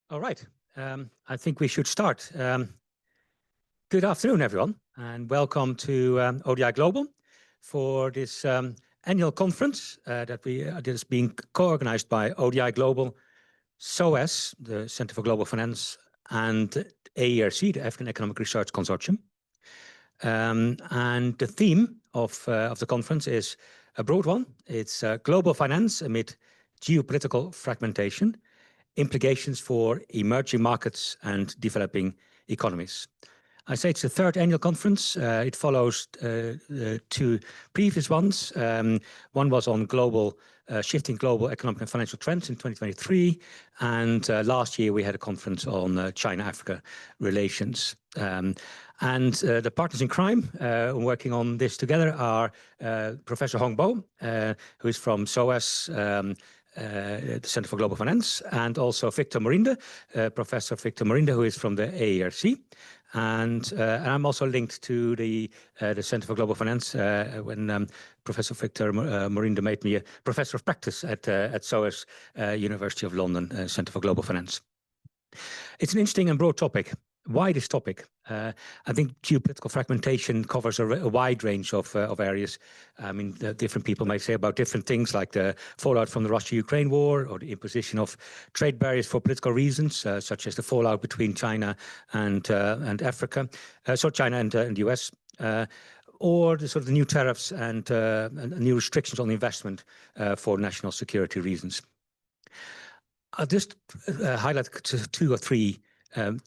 All right. I think we should start. Good afternoon, everyone, and welcome to ODI Global for this annual conference that is being co-organized by ODI Global, SOAS, the Center for Global Finance, and AERC, the African Economic Research Consortium. And the theme of the conference is a broad one. It's global finance amid geopolitical fragmentation, implications for emerging markets and developing economies. I say it's the third annual conference. It follows two previous ones. One was on shifting global economic and financial trends in 2023. And last year we had a conference on China-Africa relations. And the partners in crime working on this together are Professor Hong Bo, who is from SOAS, the Center for Global Finance, and also Victor Morinde, Professor Victor Morinde, who is from the AERC. And I'm also linked to the Center for Global Finance when Professor Victor Morinde made me a professor of practice at SOAS, University of London, Center for Global Finance. It's an interesting and broad topic. Why this topic? I think geopolitical fragmentation covers a wide range of areas. I mean, different people may say about different things, like the fallout from the Russia-Ukraine war, or the imposition of trade barriers for political reasons, such as the fallout between China and Africa, China and the US, or the sort of the new tariffs and new restrictions on investment for national security reasons. I'll just highlight two or three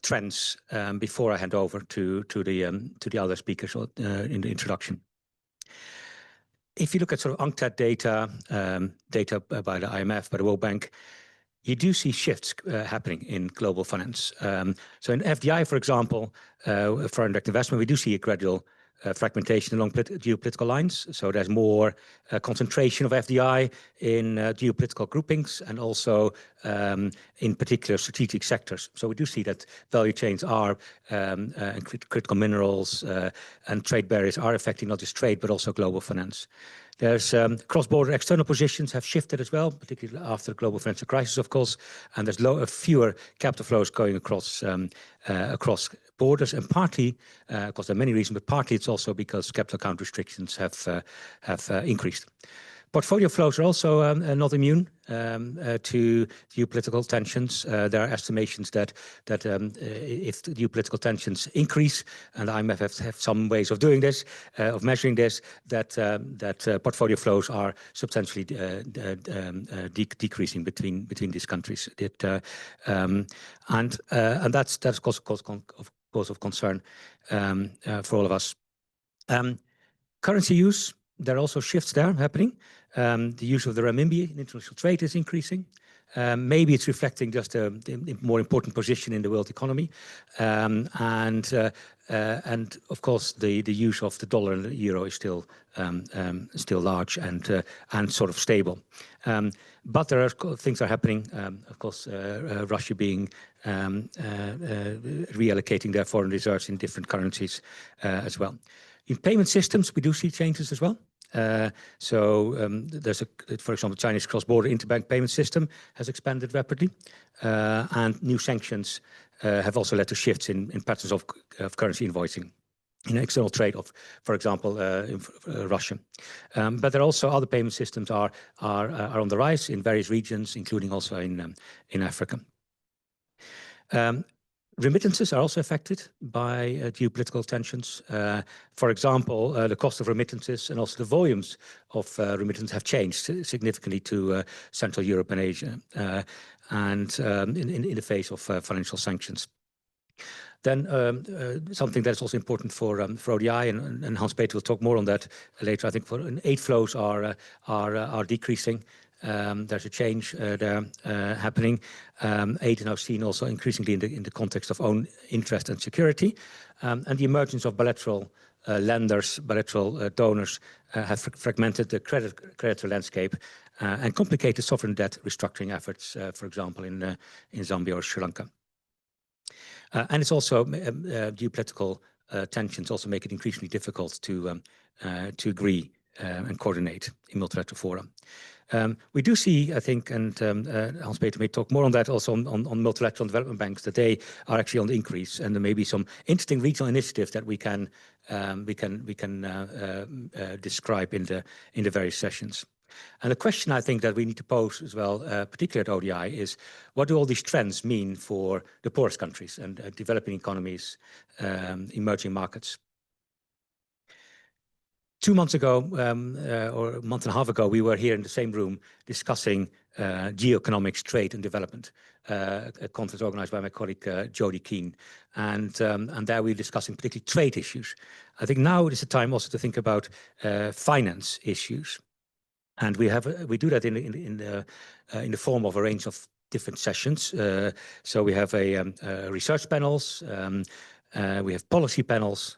trends before I hand over to the other speakers in the introduction. If you look at sort of UNCTAD data, data by the IMF, by the World Bank, you do see shifts happening in global finance. So in FDI, for example, foreign direct investment, we do see a gradual fragmentation along geopolitical lines. So there's more concentration of FDI in geopolitical groupings and also in particular strategic sectors. So we do see that value chains are and critical minerals and trade barriers are affecting not just trade, but also global finance. There's cross-border external positions have shifted as well, particularly after the global financial crisis, of course, and there's fewer capital flows going across borders, and partly, of course, there are many reasons, but partly it's also because capital account restrictions have increased. Portfolio flows are also not immune to geopolitical tensions. There are estimations that if the geopolitical tensions increase, and the IMF have some ways of doing this, of measuring this, that portfolio flows are substantially decreasing between these countries. And that's cause of concern for all of us. Currency use. There are also shifts there happening. The use of the renminbi in international trade is increasing. Maybe it's reflecting just a more important position in the world economy. And of course, the use of the dollar and the euro is still large and sort of stable. But there are things are happening. Of course, Russia being reallocating their foreign reserves in different currencies as well. In payment systems, we do see changes as well. There's for example, Chinese cross-border interbank payment system has expanded rapidly, and new sanctions have also led to shifts in patterns of currency invoicing in external trade of, for example, in Russia. But there are also other payment systems are on the rise in various regions, including also in Africa. Remittances are also affected by geopolitical tensions. For example, the cost of remittances and also the volumes of remittances have changed significantly to Central Europe and Asia, and in the face of financial sanctions. Then something that's also important for ODI, and Hans Peter will talk more on that later. I think aid flows are decreasing. There's a change there happening. Aid is now seen also increasingly in the context of own interest and security, and the emergence of bilateral lenders, bilateral donors have fragmented the creditor landscape and complicated sovereign debt restructuring efforts, for example, in Zambia or Sri Lanka. And it's also geopolitical tensions also make it increasingly difficult to agree and coordinate in multilateral fora. We do see, I think, and Hans-Peter may talk more on that also on multilateral development banks, that they are actually on the increase, and there may be some interesting regional initiatives that we can describe in the various sessions. And the question I think that we need to pose as well, particularly at ODI, is what do all these trends mean for the poorest countries and developing economies, emerging markets? 2 months ago, or a month and a half ago, we were here in the same room discussing geoeconomics, trade and development, a conference organized by my colleague Jodie Keane. And there we were discussing particularly trade issues. I think now is the time also to think about finance issues. And we do that in the form of a range of different sessions. So we have research panels, we have policy panels,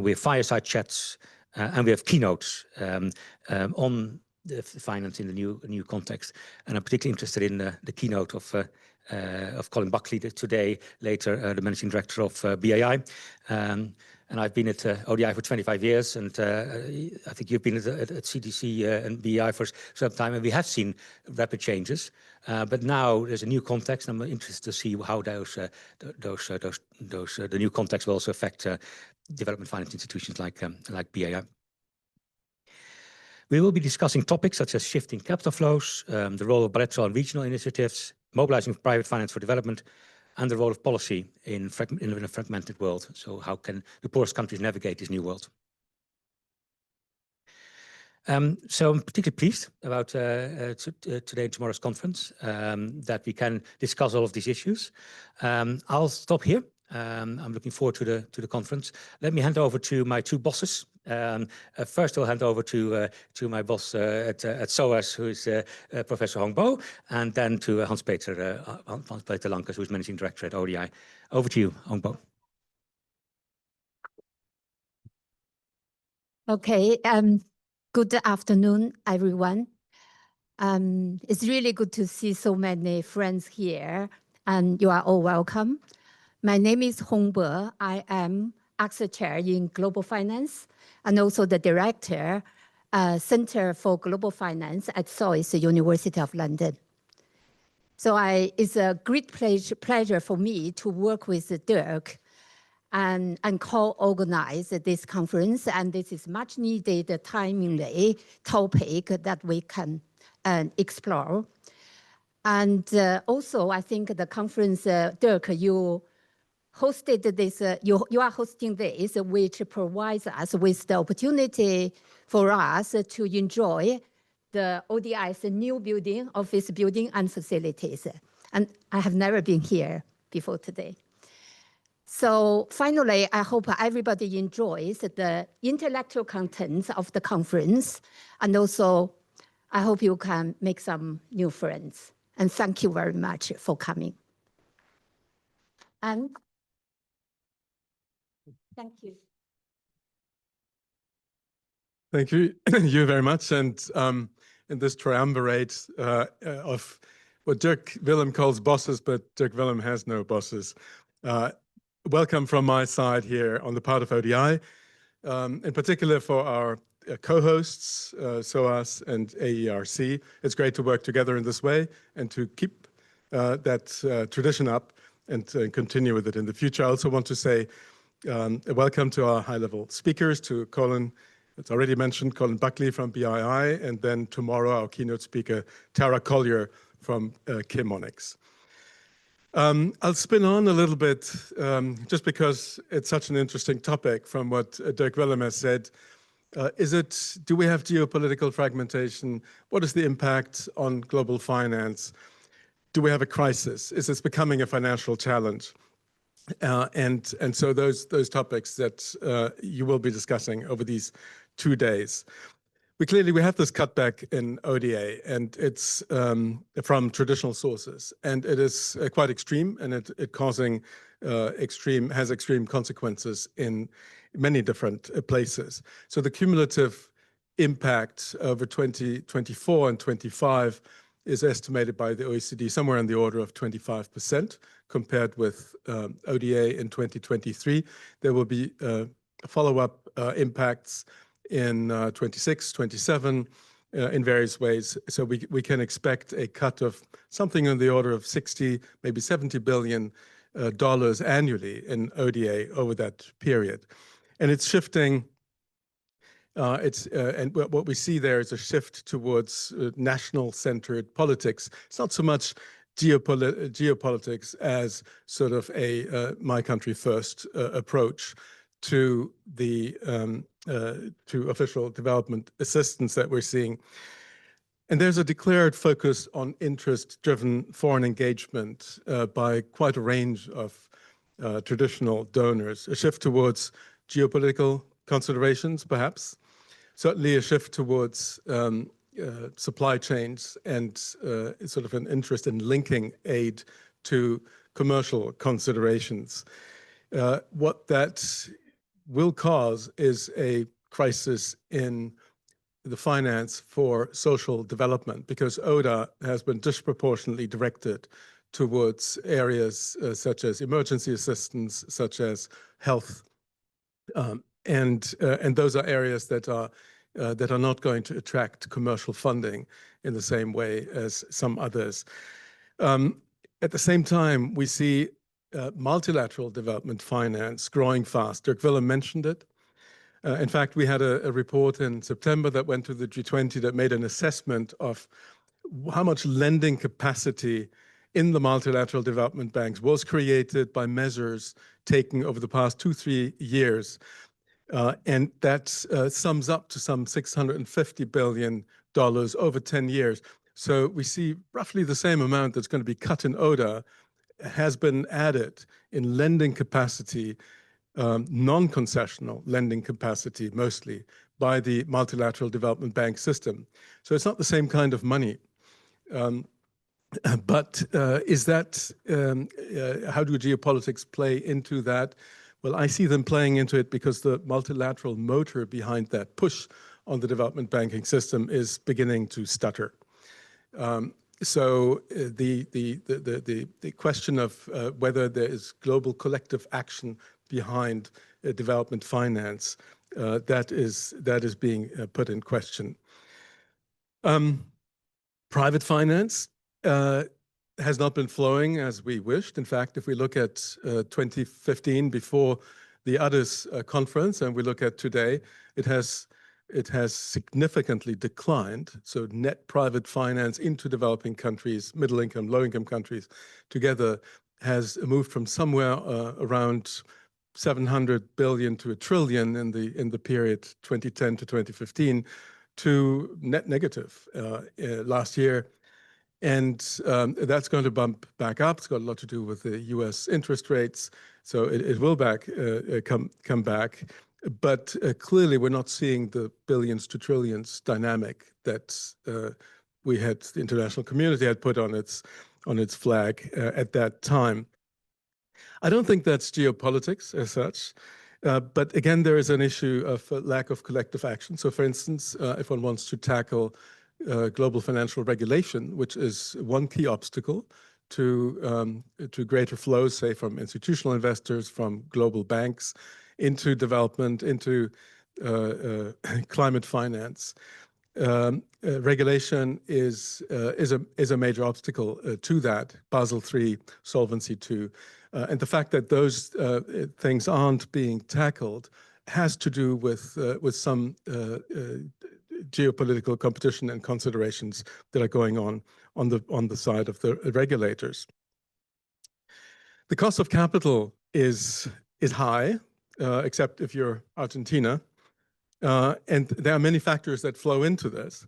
we have fireside chats, and we have keynotes on the finance in the new context. And I'm particularly interested in the keynote of Colin Buckley today, later the managing director of BAI. And I've been at ODI for 25 years, and I think you've been at CDC and BAI for some time, and we have seen rapid changes. But now there's a new context, and I'm interested to see how the new context will also affect development finance institutions like BAI. We will be discussing topics such as shifting capital flows, the role of bilateral and regional initiatives, mobilizing private finance for development, and the role of policy in a fragmented world. So how can the poorest countries navigate this new world? So I'm particularly pleased about today and tomorrow's conference, that we can discuss all of these issues. I'll stop here. I'm looking forward to the conference. Let me hand over to my two bosses. First, I'll hand over to my boss at SOAS, who is Professor Hong Bo, and then to Hans-Peter Lankers, who is Managing Director at ODI. Over to you, Hong Bo. Okay. Good afternoon, everyone. It's really good to see so many friends here, and you are all welcome. My name is Hong Bo. I am AXA Chair in Global Finance and also the Director, Center for Global Finance at SOAS, University of London. So it's a great pleasure for me to work with Dirk and co-organize this conference. And this is much needed, timely topic that we can explore. And also, I think the conference, Dirk, you hosted this, you are hosting this, which provides us with the opportunity for us to enjoy the ODI's new building, office building and facilities. And I have never been here before today. So finally, I hope everybody enjoys the intellectual contents of the conference. And also, I hope you can make some new friends. And thank you very much for coming. And thank you. Thank you, you very much. And in this triumvirate of what Dirk Willem calls bosses, but Dirk Willem has no bosses. Welcome from my side here on the part of ODI, in particular for our co-hosts, SOAS and AERC. It's great to work together in this way and to keep that tradition up and continue with it in the future. I also want to say welcome to our high-level speakers, to Colin, it's already mentioned, Colin Buckley from BII, and then tomorrow our keynote speaker, Tara Collier from Keynote. I'll spin on a little bit, just because it's such an interesting topic from what Dirk Willem has said. Do we have geopolitical fragmentation? What is the impact on global finance? Do we have a crisis? Is this becoming a financial challenge? And so those topics that you will be discussing over these 2 days. We have this cutback in ODA, and it's from traditional sources, and it is quite extreme, and it causing has extreme consequences in many different places. So the cumulative impact over 2024 and 25 is estimated by the OECD somewhere in the order of 25% compared with ODA in 2023. There will be follow-up impacts in 26, 27, in various ways. So we can expect a cut of something on the order of 60, maybe $70 billion annually in ODA over that period. And it's shifting. And what we see there is a shift towards national-centered politics. It's not so much geopolitics as sort of a my country first approach to the to official development assistance that we're seeing. And there's a declared focus on interest-driven foreign engagement by quite a range of traditional donors, a shift towards geopolitical considerations, perhaps, certainly a shift towards supply chains and sort of an interest in linking aid to commercial considerations. What that will cause is a crisis in the finance for social development, because ODA has been disproportionately directed towards areas such as emergency assistance, such as health, and those are areas that are not going to attract commercial funding in the same way as some others. At the same time, we see multilateral development finance growing fast. Dirk Willem mentioned it. In fact, we had a report in September that went to the G20 that made an assessment of how much lending capacity in the multilateral development banks was created by measures taken over the past 2-3 years. And that sums up to some $650 billion over 10 years. So we see roughly the same amount that's going to be cut in ODA has been added in lending capacity, non-concessional lending capacity mostly, by the multilateral development bank system. So it's not the same kind of money. But is that, how do geopolitics play into that? Well, I see them playing into it because the multilateral motor behind that push on the development banking system is beginning to stutter. So the question of whether there is global collective action behind development finance, that is being put in question. Private finance has not been flowing as we wished. In fact, if we look at 2015, before the Addis conference, and we look at today, it has significantly declined. So net private finance into developing countries, middle income, low income countries together has moved from somewhere around 700 billion to 1 trillion in the period 2010 to 2015 to net negative last year. And that's going to bump back up. It's got a lot to do with the US interest rates. So it will come back. But clearly, we're not seeing the billions to trillions dynamic that we had, the international community had put on its flag at that time. I don't think that's geopolitics as such. But again, there is an issue of lack of collective action. So for instance, if one wants to tackle global financial regulation, which is one key obstacle to greater flows, say, from institutional investors, from global banks, into development, into climate finance. Regulation is a major obstacle to that. Basel III, Solvency II, and the fact that those things aren't being tackled has to do with some geopolitical competition and considerations that are going on the side of the regulators. The cost of capital is high, except if you're Argentina, and there are many factors that flow into this,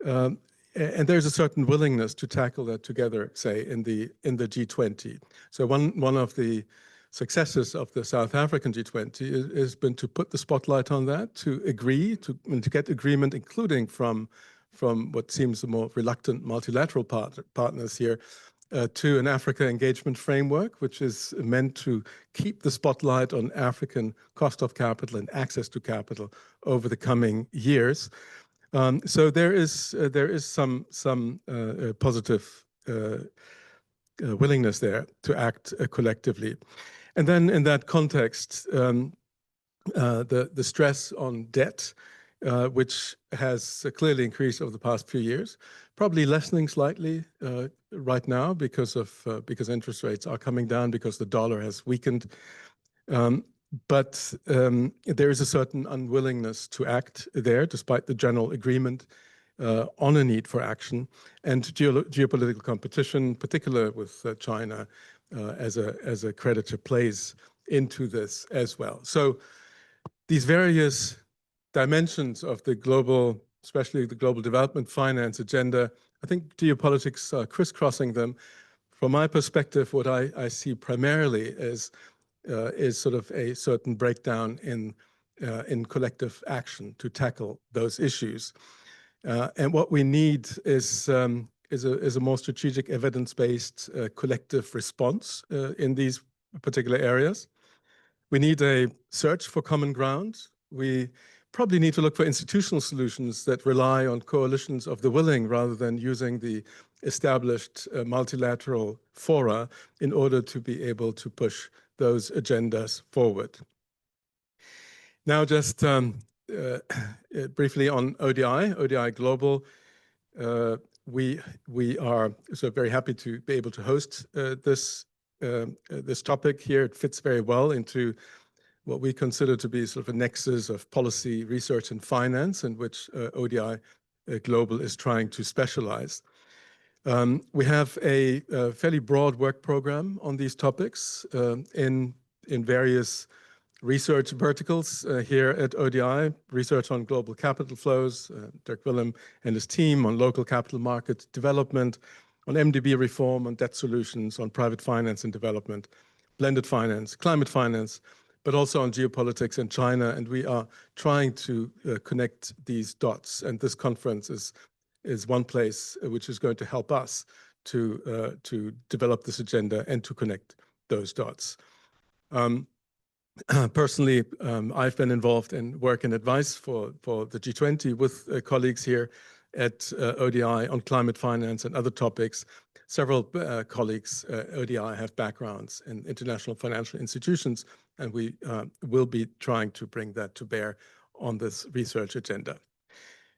and there's a certain willingness to tackle that together, say in the G20. So one of the successes of the South African G20 has been to put the spotlight on that, to agree, to get agreement, including from what seems the more reluctant multilateral partners here, to an Africa engagement framework, which is meant to keep the spotlight on African cost of capital and access to capital over the coming years. So there is some positive willingness there to act collectively. And then in that context, the stress on debt which has clearly increased over the past few years, probably lessening slightly right now because interest rates are coming down, because the dollar has weakened. But there is a certain unwillingness to act there, despite the general agreement on a need for action, and geopolitical competition, particularly with China as a creditor, plays into this as well. So these various dimensions of the global, especially the global development finance agenda, I think geopolitics are crisscrossing them. From my perspective, what I see primarily is sort of a certain breakdown in collective action to tackle those issues. And what we need is a more strategic, evidence-based collective response in these particular areas. We need a search for common ground. We probably need to look for institutional solutions that rely on coalitions of the willing rather than using the established multilateral fora in order to be able to push those agendas forward. Now, just briefly on ODI Global. We are so very happy to be able to host this topic here. It fits very well into what we consider to be sort of a nexus of policy, research, and finance, in which ODI Global is trying to specialize. We have a fairly broad work program on these topics in various research verticals here at ODI, research on global capital flows, Dirk Willem and his team on local capital market development, on MDB reform, on debt solutions, on private finance and development, blended finance, climate finance, but also on geopolitics and China. And we are trying to connect these dots. And this conference is one place which is going to help us to develop this agenda and to connect those dots. Personally, I've been involved in work and advice for the G20 with colleagues here at ODI on climate finance and other topics. Several colleagues at ODI have backgrounds in international financial institutions, and we will be trying to bring that to bear on this research agenda.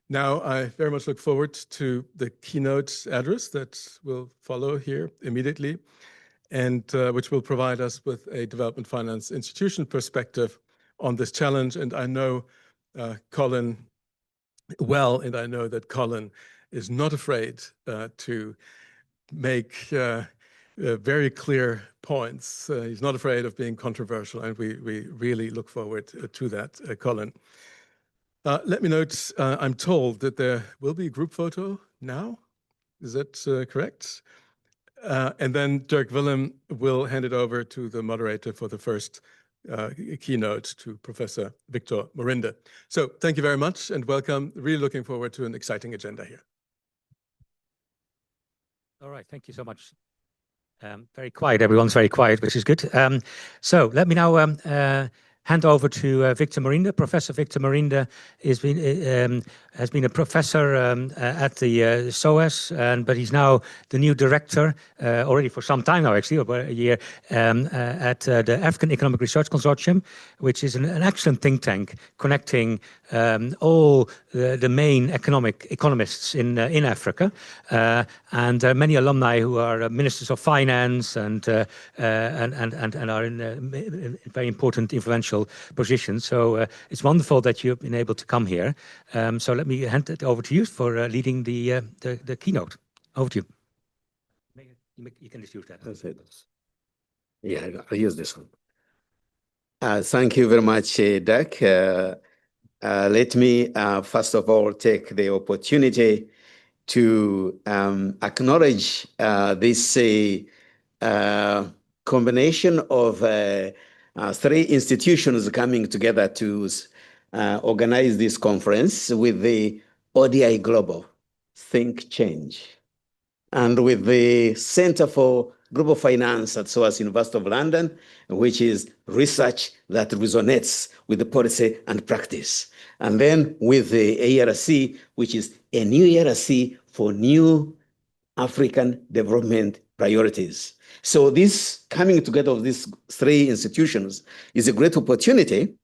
Now, I very much look forward to the keynote address that will follow here immediately, and which will provide us with a development finance institution perspective on this challenge. And I know Colin well, and I know that Colin is not afraid to make very clear points. He's not afraid of being controversial, and we really look forward to that, Colin. Let me note, I'm told that there will be a group photo now. Is that correct? And then Dirk Willem will hand it over to the moderator for the first keynote, to Professor Victor Morinda. So thank you very much and welcome. Really looking forward to an exciting agenda here. All right, thank you so much. Very quiet, everyone's very quiet, which is good. So let me now hand over to Victor Morinda. Professor Victor Morinda has been a professor at the SOAS, but he's now the new director, already for some time now, actually, over a year, at the African Economic Research Consortium, which is an excellent think tank connecting all the main economists in Africa, and many alumni who are ministers of finance and are in very important, influential positions. So it's wonderful that you've been able to come here. So let me hand it over to you for leading the keynote. Over to you. You can just use that. That's it. Yeah, I'll use this one. Thank you very much, Dirk. Let me, first of all, take the opportunity to acknowledge this combination of three institutions coming together to organize this conference with the ODI Global Think Change and with the Center for Global Finance at SOAS University of London, which is research that resonates with the policy and practice. And then with the ARC, which is a new ARC for new African development priorities. So this coming together of these three institutions is a great opportunity,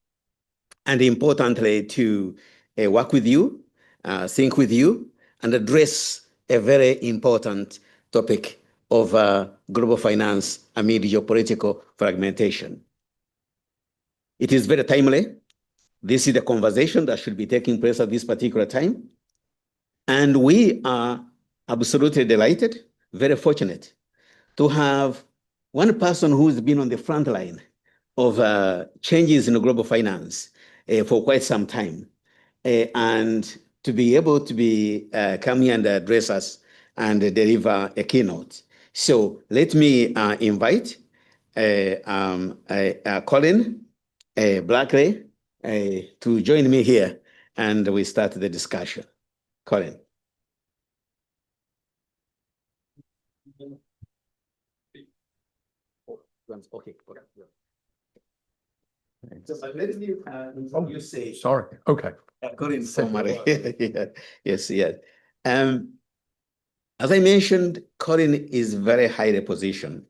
and importantly, to work with you, think with you, and address a very important topic of global finance amid geopolitical fragmentation. It is very timely. This is the conversation that should be taking place at this particular time. And we are absolutely delighted, very fortunate to have one person who's been on the front line of changes in global finance for quite some time, and to be able to be come here and address us and deliver a keynote. So let me invite Colin Buckley to join me here, and we start the discussion. Colin. Okay. So let me you say. Sorry. Okay. Colin summary. Yes. As I mentioned, Colin is very highly positioned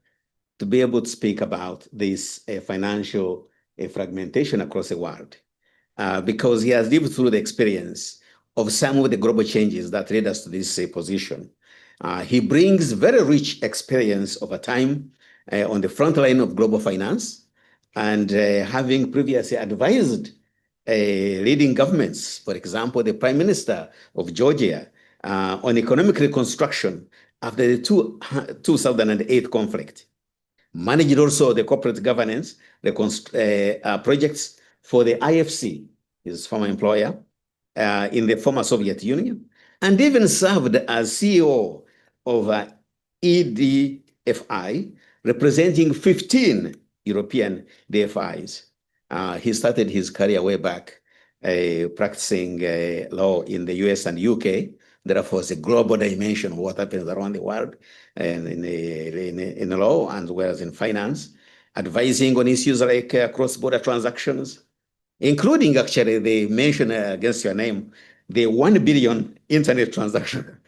to be able to speak about this financial fragmentation across the world, because he has lived through the experience of some of the global changes that led us to this position. He brings very rich experience over time on the front line of global finance, and having previously advised leading governments, for example, the Prime Minister of Georgia, on economic reconstruction after the 2008 conflict. Managed also the corporate governance projects for the IFC, his former employer, in the former Soviet Union, and even served as CEO of EDFI, representing 15 European DFIs. He started his career way back practicing law in the US and UK. Therefore, it's a global dimension of what happens around the world and in the law as well as in finance, advising on issues like cross-border transactions, including actually they mention against your name, the 1 billion internet transaction.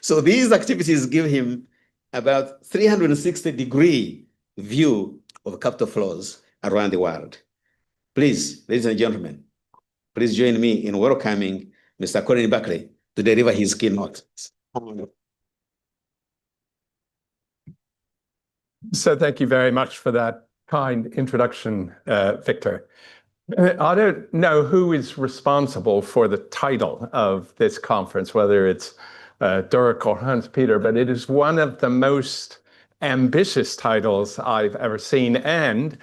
So these activities give him about 360-degree view of capital flows around the world. Please, ladies and gentlemen, please join me in welcoming Mr. Colin Buckley to deliver his keynote. So thank you very much for that kind introduction, Victor. I don't know who is responsible for the title of this conference, whether it's Dirk or Hans-Peter, but it is one of the most ambitious titles I've ever seen. And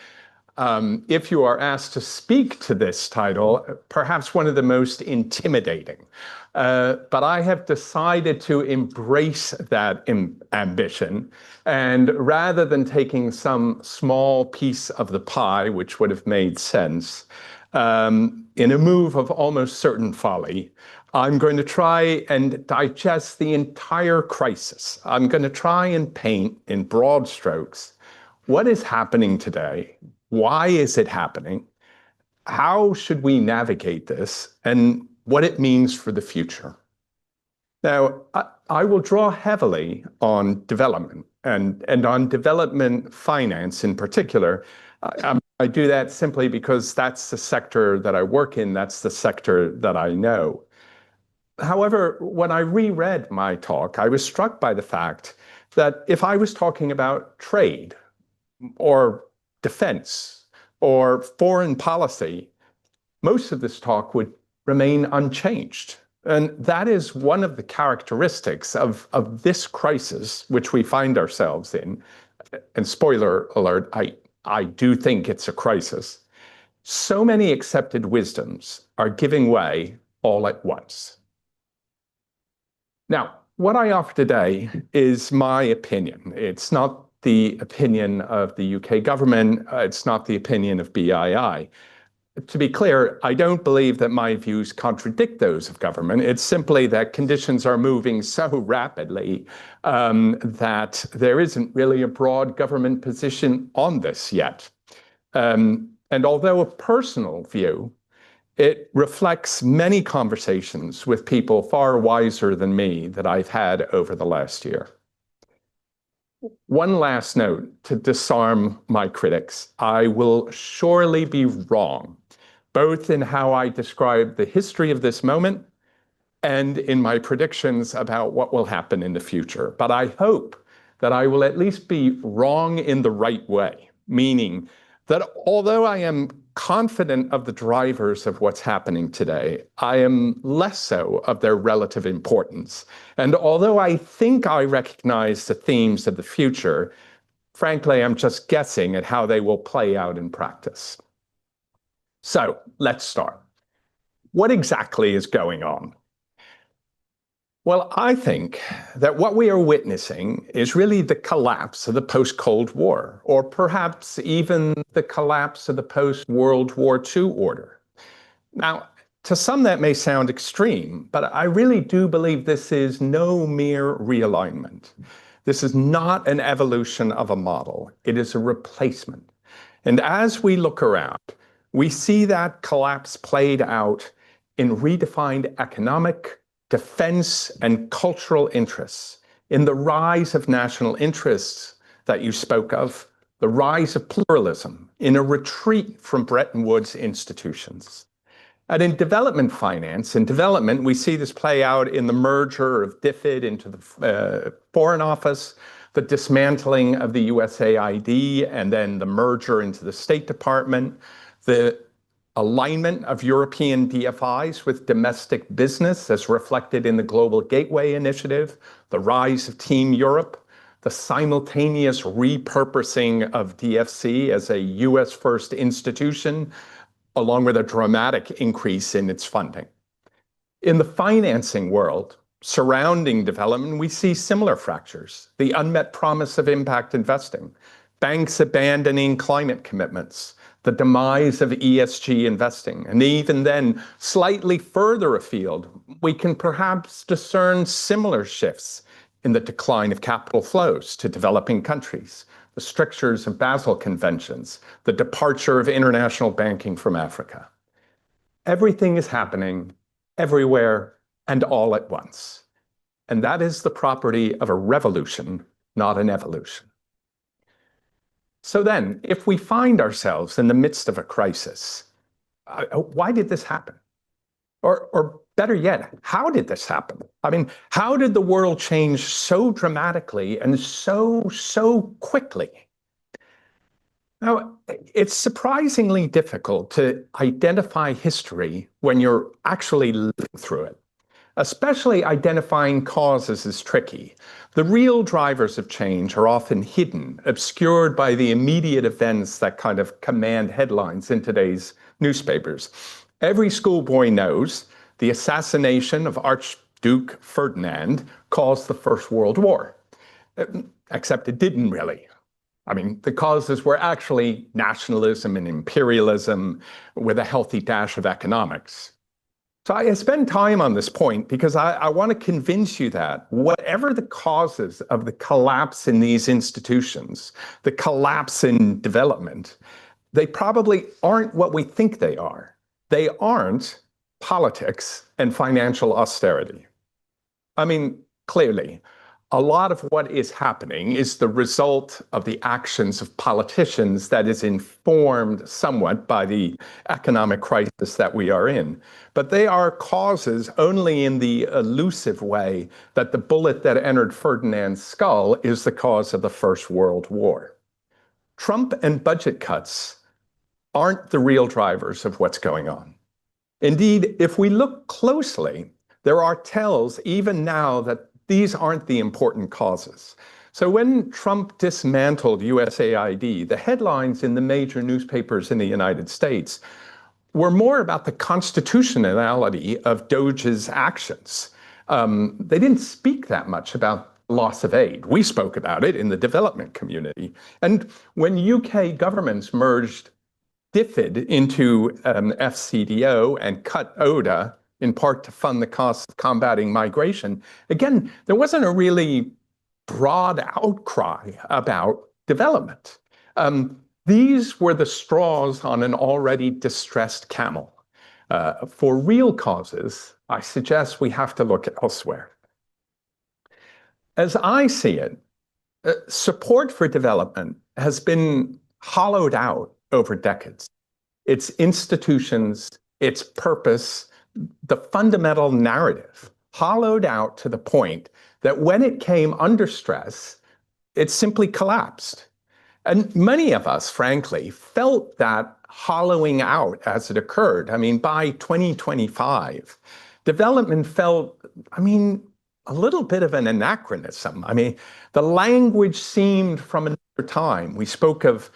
if you are asked to speak to this title, perhaps one of the most intimidating. But I have decided to embrace that ambition. And rather than taking some small piece of the pie, which would have made sense, in a move of almost certain folly, I'm going to try and digest the entire crisis. I'm going to try and paint in broad strokes what is happening today. Why is it happening? How should we navigate this? And what it means for the future. Now, I will draw heavily on development and on development finance in particular. I do that simply because that's the sector that I work in. That's the sector that I know. However, when I reread my talk, I was struck by the fact that if I was talking about trade or defense or foreign policy, most of this talk would remain unchanged. And that is one of the characteristics of this crisis, which we find ourselves in. And spoiler alert, I do think it's a crisis. So many accepted wisdoms are giving way all at once. Now, what I offer today is my opinion. It's not the opinion of the UK government. It's not the opinion of BII. To be clear, I don't believe that my views contradict those of government. It's simply that conditions are moving so rapidly that there isn't really a broad government position on this yet. And although a personal view, it reflects many conversations with people far wiser than me that I've had over the last year. One last note to disarm my critics. I will surely be wrong both in how I describe the history of this moment and in my predictions about what will happen in the future. But I hope that I will at least be wrong in the right way, meaning that although I am confident of the drivers of what's happening today, I am less so of their relative importance. And although I think I recognize the themes of the future, frankly, I'm just guessing at how they will play out in practice. So let's start. What exactly is going on? Well, I think that what we are witnessing is really the collapse of the post-Cold War, or perhaps even the collapse of the post-World War II order. Now, to some that may sound extreme, but I really do believe this is no mere realignment. This is not an evolution of a model. It is a replacement. And as we look around, we see that collapse played out in redefined economic, defense, and cultural interests, in the rise of national interests that you spoke of, the rise of pluralism, in a retreat from Bretton Woods institutions. And in development finance, in development, we see this play out in the merger of DFID into the Foreign Office, the dismantling of the USAID, and then the merger into the State Department, the alignment of European DFIs with domestic business as reflected in the Global Gateway Initiative, the rise of Team Europe, the simultaneous repurposing of DFC as a US first institution, along with a dramatic increase in its funding. In the financing world surrounding development, we see similar fractures, the unmet promise of impact investing, banks abandoning climate commitments, the demise of ESG investing, and even then, slightly further afield, we can perhaps discern similar shifts in the decline of capital flows to developing countries, the strictures of Basel conventions, the departure of international banking from Africa. Everything is happening everywhere and all at once. And that is the property of a revolution, not an evolution. So then, if we find ourselves in the midst of a crisis, why did this happen? Or better yet, how did this happen? I mean, how did the world change so dramatically and so quickly? Now, it's surprisingly difficult to identify history when you're actually living through it. Especially identifying causes is tricky. The real drivers of change are often hidden, obscured by the immediate events that kind of command headlines in today's newspapers. Every schoolboy knows the assassination of Archduke Ferdinand caused the First World War, except it didn't really. I mean, the causes were actually nationalism and imperialism with a healthy dash of economics. So I spend time on this point because I want to convince you that whatever the causes of the collapse in these institutions, the collapse in development, they probably aren't what we think they are. They aren't politics and financial austerity. I mean, clearly, a lot of what is happening is the result of the actions of politicians that is informed somewhat by the economic crisis that we are in. But they are causes only in the elusive way that the bullet that entered Ferdinand's skull is the cause of the First World War. Trump and budget cuts aren't the real drivers of what's going on. Indeed, if we look closely, there are tells even now that these aren't the important causes. So when Trump dismantled USAID, the headlines in the major newspapers in the United States were more about the constitutionality of Doge's actions. They didn't speak that much about loss of aid. We spoke about it in the development community. And when UK governments merged DFID into FCDO and cut ODA, in part to fund the costs of combating migration, again, there wasn't a really broad outcry about development. These were the straws on an already distressed camel. For real causes, I suggest we have to look elsewhere. As I see it, support for development has been hollowed out over decades. its institutions, its purpose, the fundamental narrative, hollowed out to the point that when it came under stress, it simply collapsed. And many of us, frankly, felt that hollowing out as it occurred. I mean, by 2025, development felt, a little bit of an anachronism. The language seemed from another time. We spoke of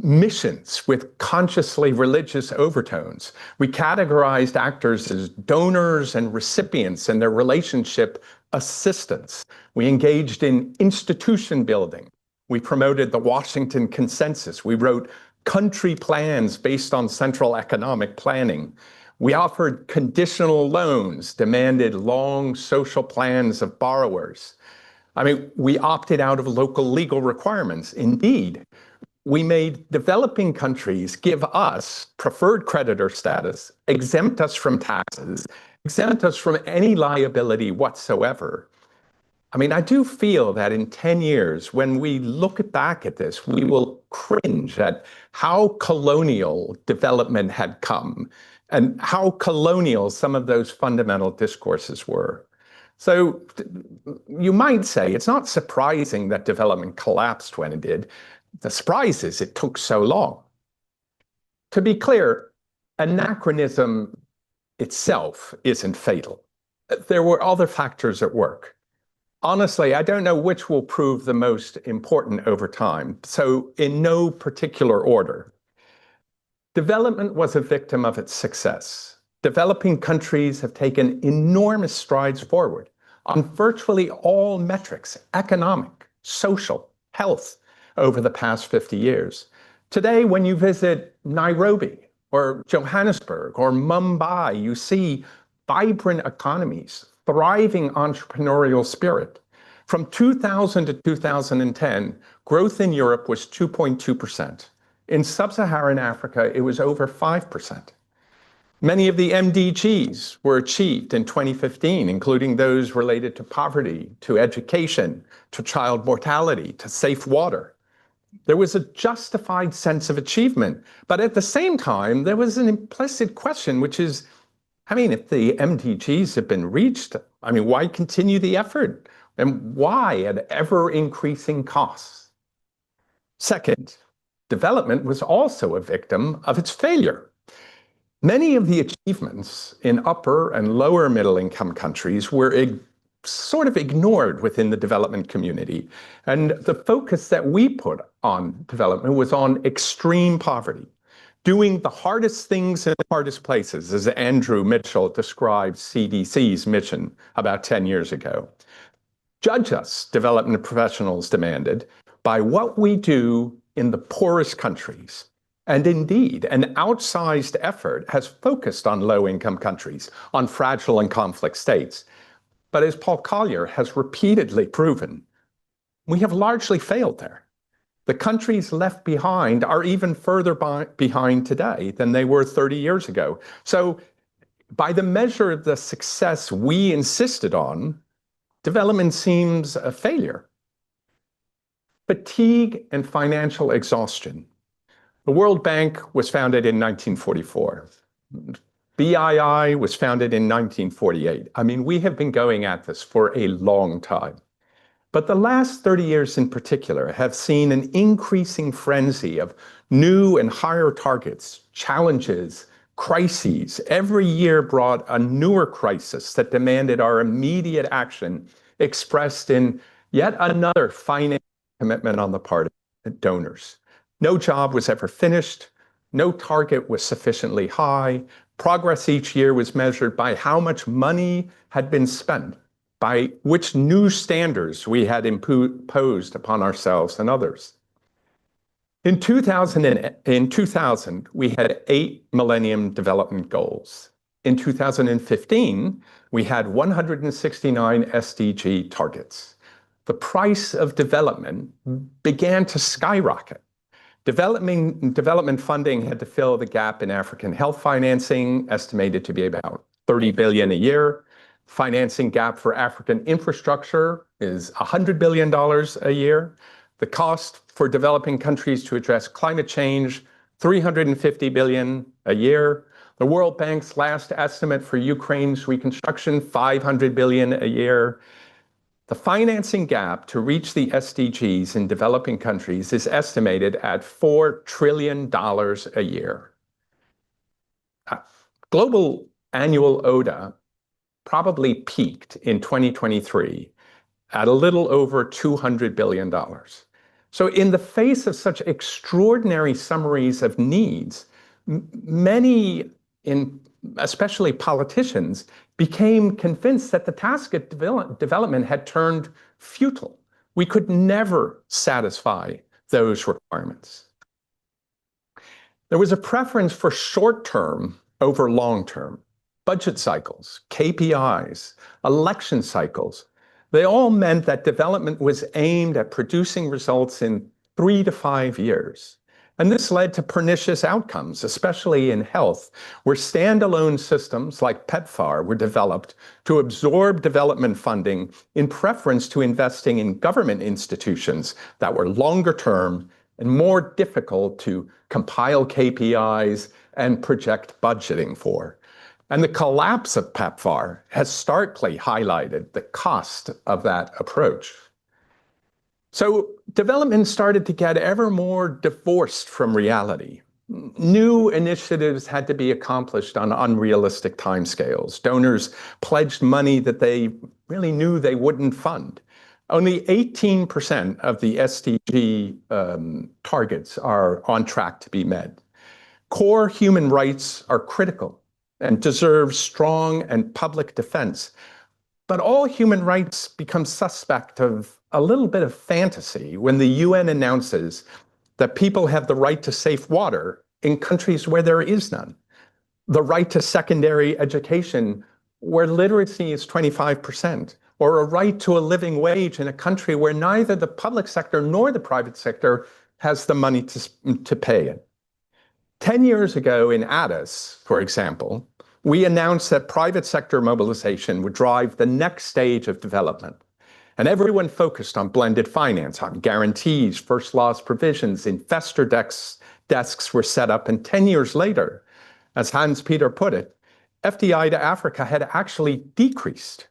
missions with consciously religious overtones. We categorized actors as donors and recipients and their relationship assistants. We engaged in institution building. We promoted the Washington Consensus. We wrote country plans based on central economic planning. We offered conditional loans, demanded long social plans of borrowers. We opted out of local legal requirements. Indeed, we made developing countries give us preferred creditor status, exempt us from taxes, exempt us from any liability whatsoever. I do feel that in 10 years, when we look back at this, we will cringe at how colonial development had come and how colonial some of those fundamental discourses were. So you might say it's not surprising that development collapsed when it did. The surprise is it took so long. To be clear, anachronism itself isn't fatal. There were other factors at work. Honestly, I don't know which will prove the most important over time, so in no particular order. Development was a victim of its success. Developing countries have taken enormous strides forward on virtually all metrics, economic, social, health, over the past 50 years. Today, when you visit Nairobi or Johannesburg or Mumbai, you see vibrant economies, thriving entrepreneurial spirit. From 2000 to 2010, growth in Europe was 2.2%. In sub-Saharan Africa, it was over 5%. Many of the MDGs were achieved in 2015, including those related to poverty, to education, to child mortality, to safe water. There was a justified sense of achievement, but at the same time, there was an implicit question, which is, if the MDGs have been reached, why continue the effort? And why at ever-increasing costs? Second, development was also a victim of its failure. Many of the achievements in upper and lower middle-income countries were sort of ignored within the development community. And the focus that we put on development was on extreme poverty, doing the hardest things in the hardest places, as Andrew Mitchell described CDC's mission about 10 years ago. Judge us, development professionals demanded, by what we do in the poorest countries. And indeed, an outsized effort has focused on low-income countries, on fragile and conflict states. But as Paul Collier has repeatedly proven, we have largely failed there. The countries left behind are even further behind today than they were 30 years ago. So by the measure of the success we insisted on, development seems a failure. Fatigue and financial exhaustion. The World Bank was founded in 1944. BII was founded in 1948. We have been going at this for a long time. But the last 30 years in particular have seen an increasing frenzy of new and higher targets, challenges, crises. Every year brought a newer crisis that demanded our immediate action, expressed in yet another financial commitment on the part of donors. No job was ever finished. No target was sufficiently high. Progress each year was measured by how much money had been spent, by which new standards we had imposed upon ourselves and others. In 2000, we had 8 Millennium Development Goals. In 2015, we had 169 SDG targets. The price of development began to skyrocket. Development funding had to fill the gap in African health financing, estimated to be about $30 billion a year. Financing gap for African infrastructure is $100 billion a year. The cost for developing countries to address climate change $350 billion a year. The World Bank's last estimate for Ukraine's reconstruction, $500 billion a year. The financing gap to reach the SDGs in developing countries is estimated at $4 trillion a year. Global annual ODA probably peaked in 2023 at a little over $200 billion. So in the face of such extraordinary summaries of needs, many, especially politicians, became convinced that the task of development had turned futile. We could never satisfy those requirements. There was a preference for short-term over long-term. Budget cycles, KPIs, election cycles, they all meant that development was aimed at producing results in 3 to 5 years. And this led to pernicious outcomes, especially in health, where standalone systems like PEPFAR were developed to absorb development funding in preference to investing in government institutions that were longer term and more difficult to compile KPIs and project budgeting for. And the collapse of PEPFAR has starkly highlighted the cost of that approach. So development started to get ever more divorced from reality. New initiatives had to be accomplished on unrealistic timescales. Donors pledged money that they really knew they wouldn't fund. Only 18% of the SDG targets are on track to be met. Core human rights are critical and deserve strong and public defense. But all human rights become suspect of a little bit of fantasy when the UN announces that people have the right to safe water in countries where there is none, the right to secondary education where literacy is 25%, or a right to a living wage in a country where neither the public sector nor the private sector has the money to pay it. 10 years ago in Addis, for example, we announced that private sector mobilization would drive the next stage of development. And everyone focused on blended finance, on guarantees, first loss provisions, investor desks were set up. And 10 years later, as Hans-Peter put it, FDI to Africa had actually decreased.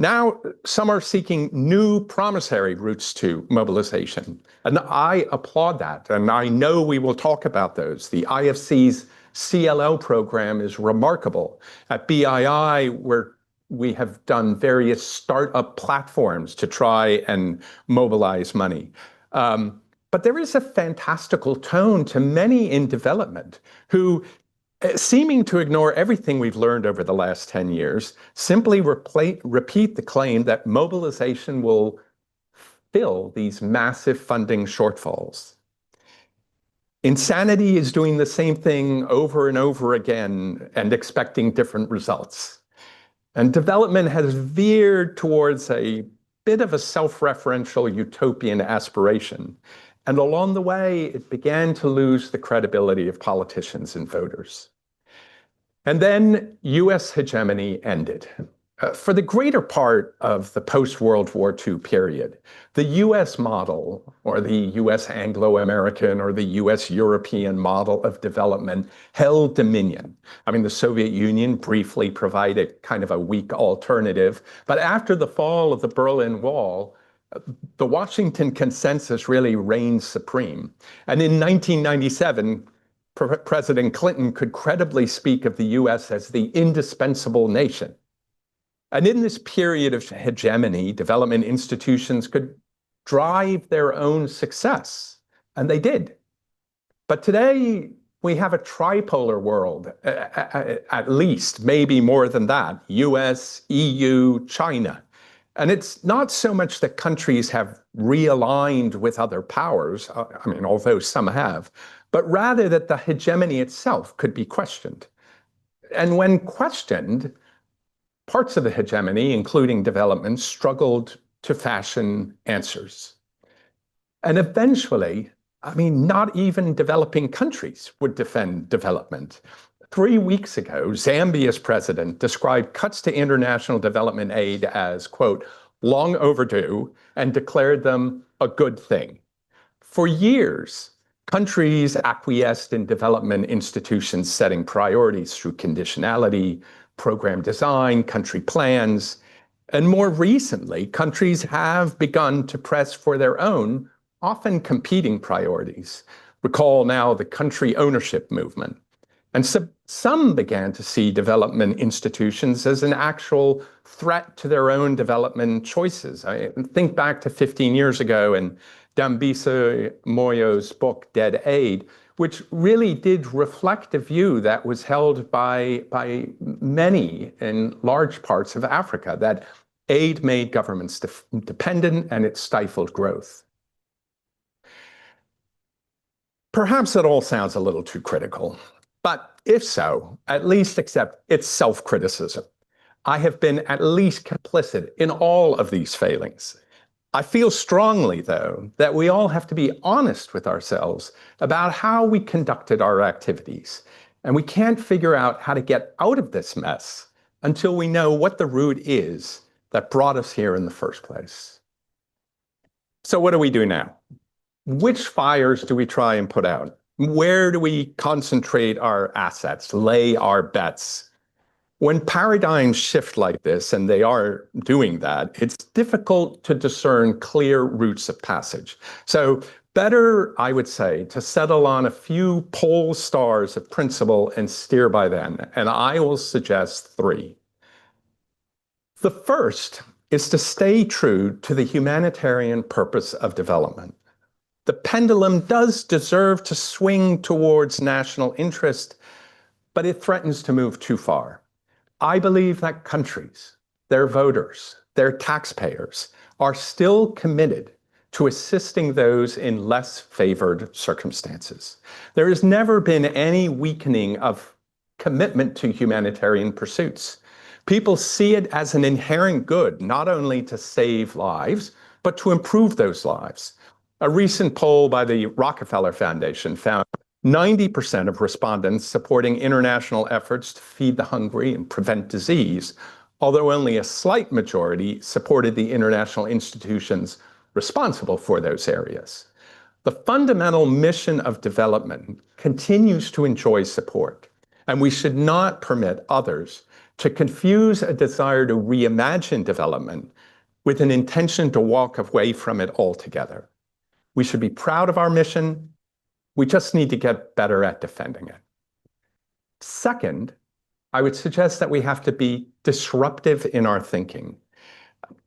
Now, some are seeking new promissory routes to mobilization. And I applaud that. And I know we will talk about those. The IFC's CLL program is remarkable. At BII, we have done various startup platforms to try and mobilize money. But there is a fantastical tone to many in development who, seeming to ignore everything we've learned over the last 10 years, simply repeat the claim that mobilization will fill these massive funding shortfalls. Insanity is doing the same thing over and over again and expecting different results. And development has veered towards a bit of a self-referential utopian aspiration. And along the way, it began to lose the credibility of politicians and voters. And then US hegemony ended. For the greater part of the post-World War II period, the US model, or the US Anglo-American or the US European model of development held dominion. I mean, the Soviet Union briefly provided kind of a weak alternative, but after the fall of the Berlin Wall, the Washington Consensus really reigned supreme. And in 1997, President Clinton could credibly speak of the US as the indispensable nation. And in this period of hegemony, development institutions could drive their own success, and they did. But today, we have a tripolar world, at least, maybe more than that, US, EU, China. And it's not so much that countries have realigned with other powers, I mean, although some have, but rather that the hegemony itself could be questioned. And when questioned, parts of the hegemony, including development, struggled to fashion answers. And eventually, I mean, not even developing countries would defend development. 3 weeks ago, Zambia's president described cuts to international development aid as, quote, long overdue, and declared them a good thing. For years, Countries acquiesced in development institutions setting priorities through conditionality, program design, country plans. And more recently, countries have begun to press for their own, often competing priorities. Recall now the country ownership movement. And some began to see development institutions as an actual threat to their own development choices. I think back to 15 years ago in Dambisa Moyo's book, Dead Aid, which really did reflect a view that was held by many in large parts of Africa, that aid made governments dependent and it stifled growth. Perhaps it all sounds a little too critical, but if so, at least accept it's self-criticism. I have been at least complicit in all of these failings. I feel strongly, though, that we all have to be honest with ourselves about how we conducted our activities, and we can't figure out how to get out of this mess until we know what the root is that brought us here in the first place. So what do we do now? Which fires do we try and put out? Where do we concentrate our assets, lay our bets? When paradigms shift like this, and they are doing that, it's difficult to discern clear routes of passage. So better, I would say, to settle on a few pole stars of principle and steer by them. And I will suggest 3. The first is to stay true to the humanitarian purpose of development. The pendulum does deserve to swing towards national interest, but it threatens to move too far. I believe that countries, their voters, their taxpayers are still committed to assisting those in less favored circumstances. There has never been any weakening of commitment to humanitarian pursuits. People see it as an inherent good, not only to save lives, but to improve those lives. A recent poll by the Rockefeller Foundation found 90% of respondents supporting international efforts to feed the hungry and prevent disease, although only a slight majority supported the international institutions responsible for those areas. The fundamental mission of development continues to enjoy support, and we should not permit others to confuse a desire to reimagine development with an intention to walk away from it altogether. We should be proud of our mission. We just need to get better at defending it. Second, I would suggest that we have to be disruptive in our thinking.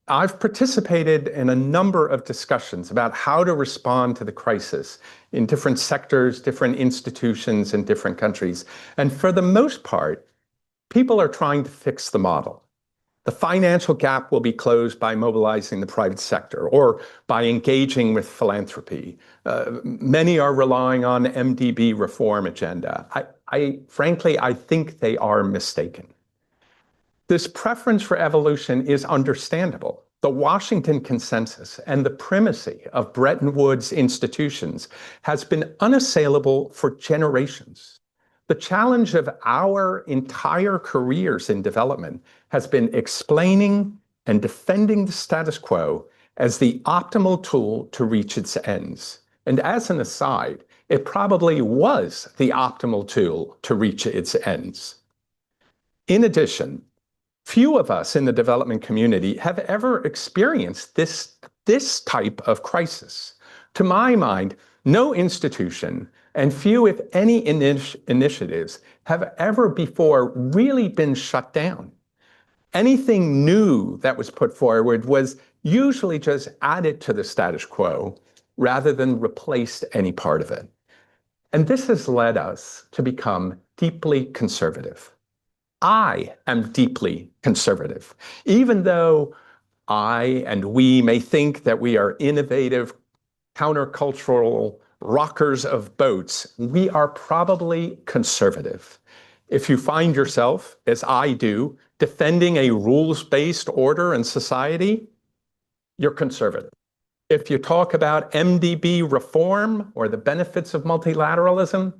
I've participated in a number of discussions about how to respond to the crisis in different sectors, different institutions, in different countries. And for the most part, people are trying to fix the model. The financial gap will be closed by mobilizing the private sector or by engaging with philanthropy. Many are relying on MDB reform agenda. Frankly, I think they are mistaken. This preference for evolution is understandable. The Washington Consensus and the primacy of Bretton Woods institutions has been unassailable for generations. The challenge of our entire careers in development has been explaining and defending the status quo as the optimal tool to reach its ends. And as an aside, it probably was the optimal tool to reach its ends. In addition, few of us in the development community have ever experienced this type of crisis. To my mind, no institution and few, if any, initiatives have ever before really been shut down. Anything new that was put forward was usually just added to the status quo rather than replaced any part of it. And this has led us to become deeply conservative. I am deeply conservative, even though I and we may think that we are innovative, countercultural rockers of boats. We are probably conservative. If you find yourself, as I do, defending a rules-based order and society, you're conservative. If you talk about MDB reform or the benefits of multilateralism,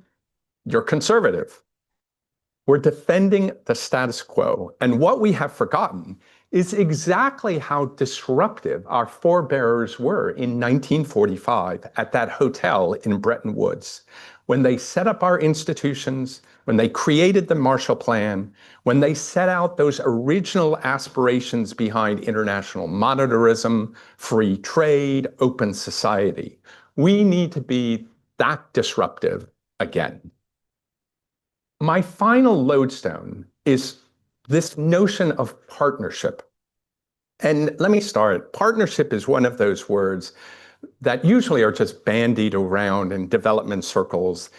you're conservative. We're defending the status quo. And what we have forgotten is exactly how disruptive our forebears were in 1945 at that hotel in Bretton Woods, when they set up our institutions, when they created the Marshall Plan, when they set out those original aspirations behind international monetarism, free trade, open society. We need to be that disruptive again. My final lodestone is this notion of partnership. And let me start. Partnership is one of those words that usually are just bandied around in development circles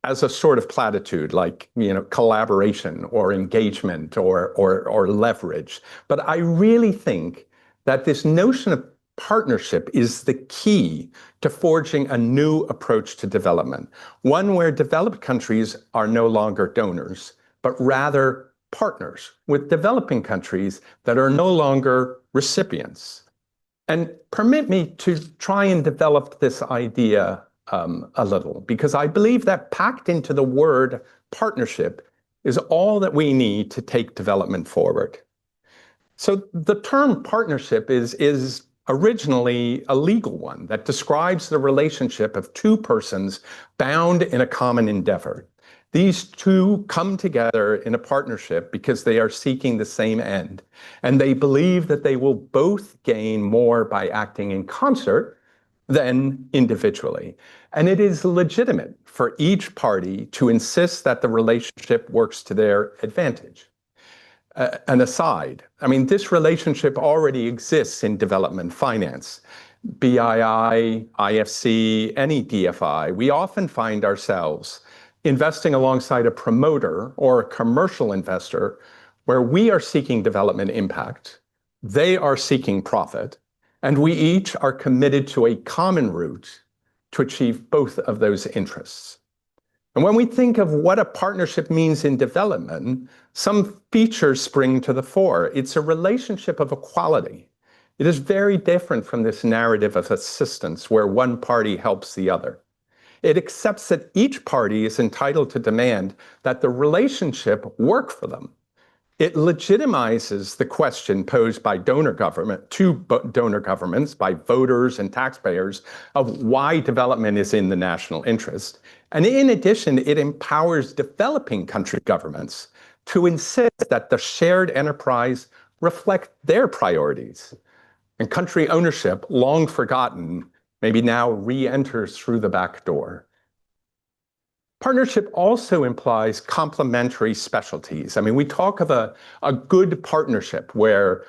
as a sort of platitude, like, collaboration or engagement or leverage. But I really think that this notion of partnership is the key to forging a new approach to development, one where developed countries are no longer donors, but rather partners with developing countries that are no longer recipients. And permit me to try and develop this idea a little, because I believe that packed into the word partnership is all that we need to take development forward. So the term partnership is originally a legal one that describes the relationship of two persons bound in a common endeavor. These two come together in a partnership because they are seeking the same end, and they believe that they will both gain more by acting in concert than individually. And it is legitimate for each party to insist that the relationship works to their advantage. An aside, this relationship already exists in development finance. BII, IFC, any DFI, we often find ourselves investing alongside a promoter or a commercial investor where we are seeking development impact, they are seeking profit, and we each are committed to a common route to achieve both of those interests. And when we think of what a partnership means in development, some features spring to the fore. It's a relationship of equality. It is very different from this narrative of assistance where one party helps the other. It accepts that each party is entitled to demand that the relationship work for them. It legitimizes the question posed by donor governments, by voters and taxpayers, of why development is in the national interest. And in addition, it empowers developing country governments to insist that the shared enterprise reflect their priorities. And country ownership, long forgotten, maybe now re-enters through the back door. Partnership also implies complementary specialties. We talk of a good partnership where,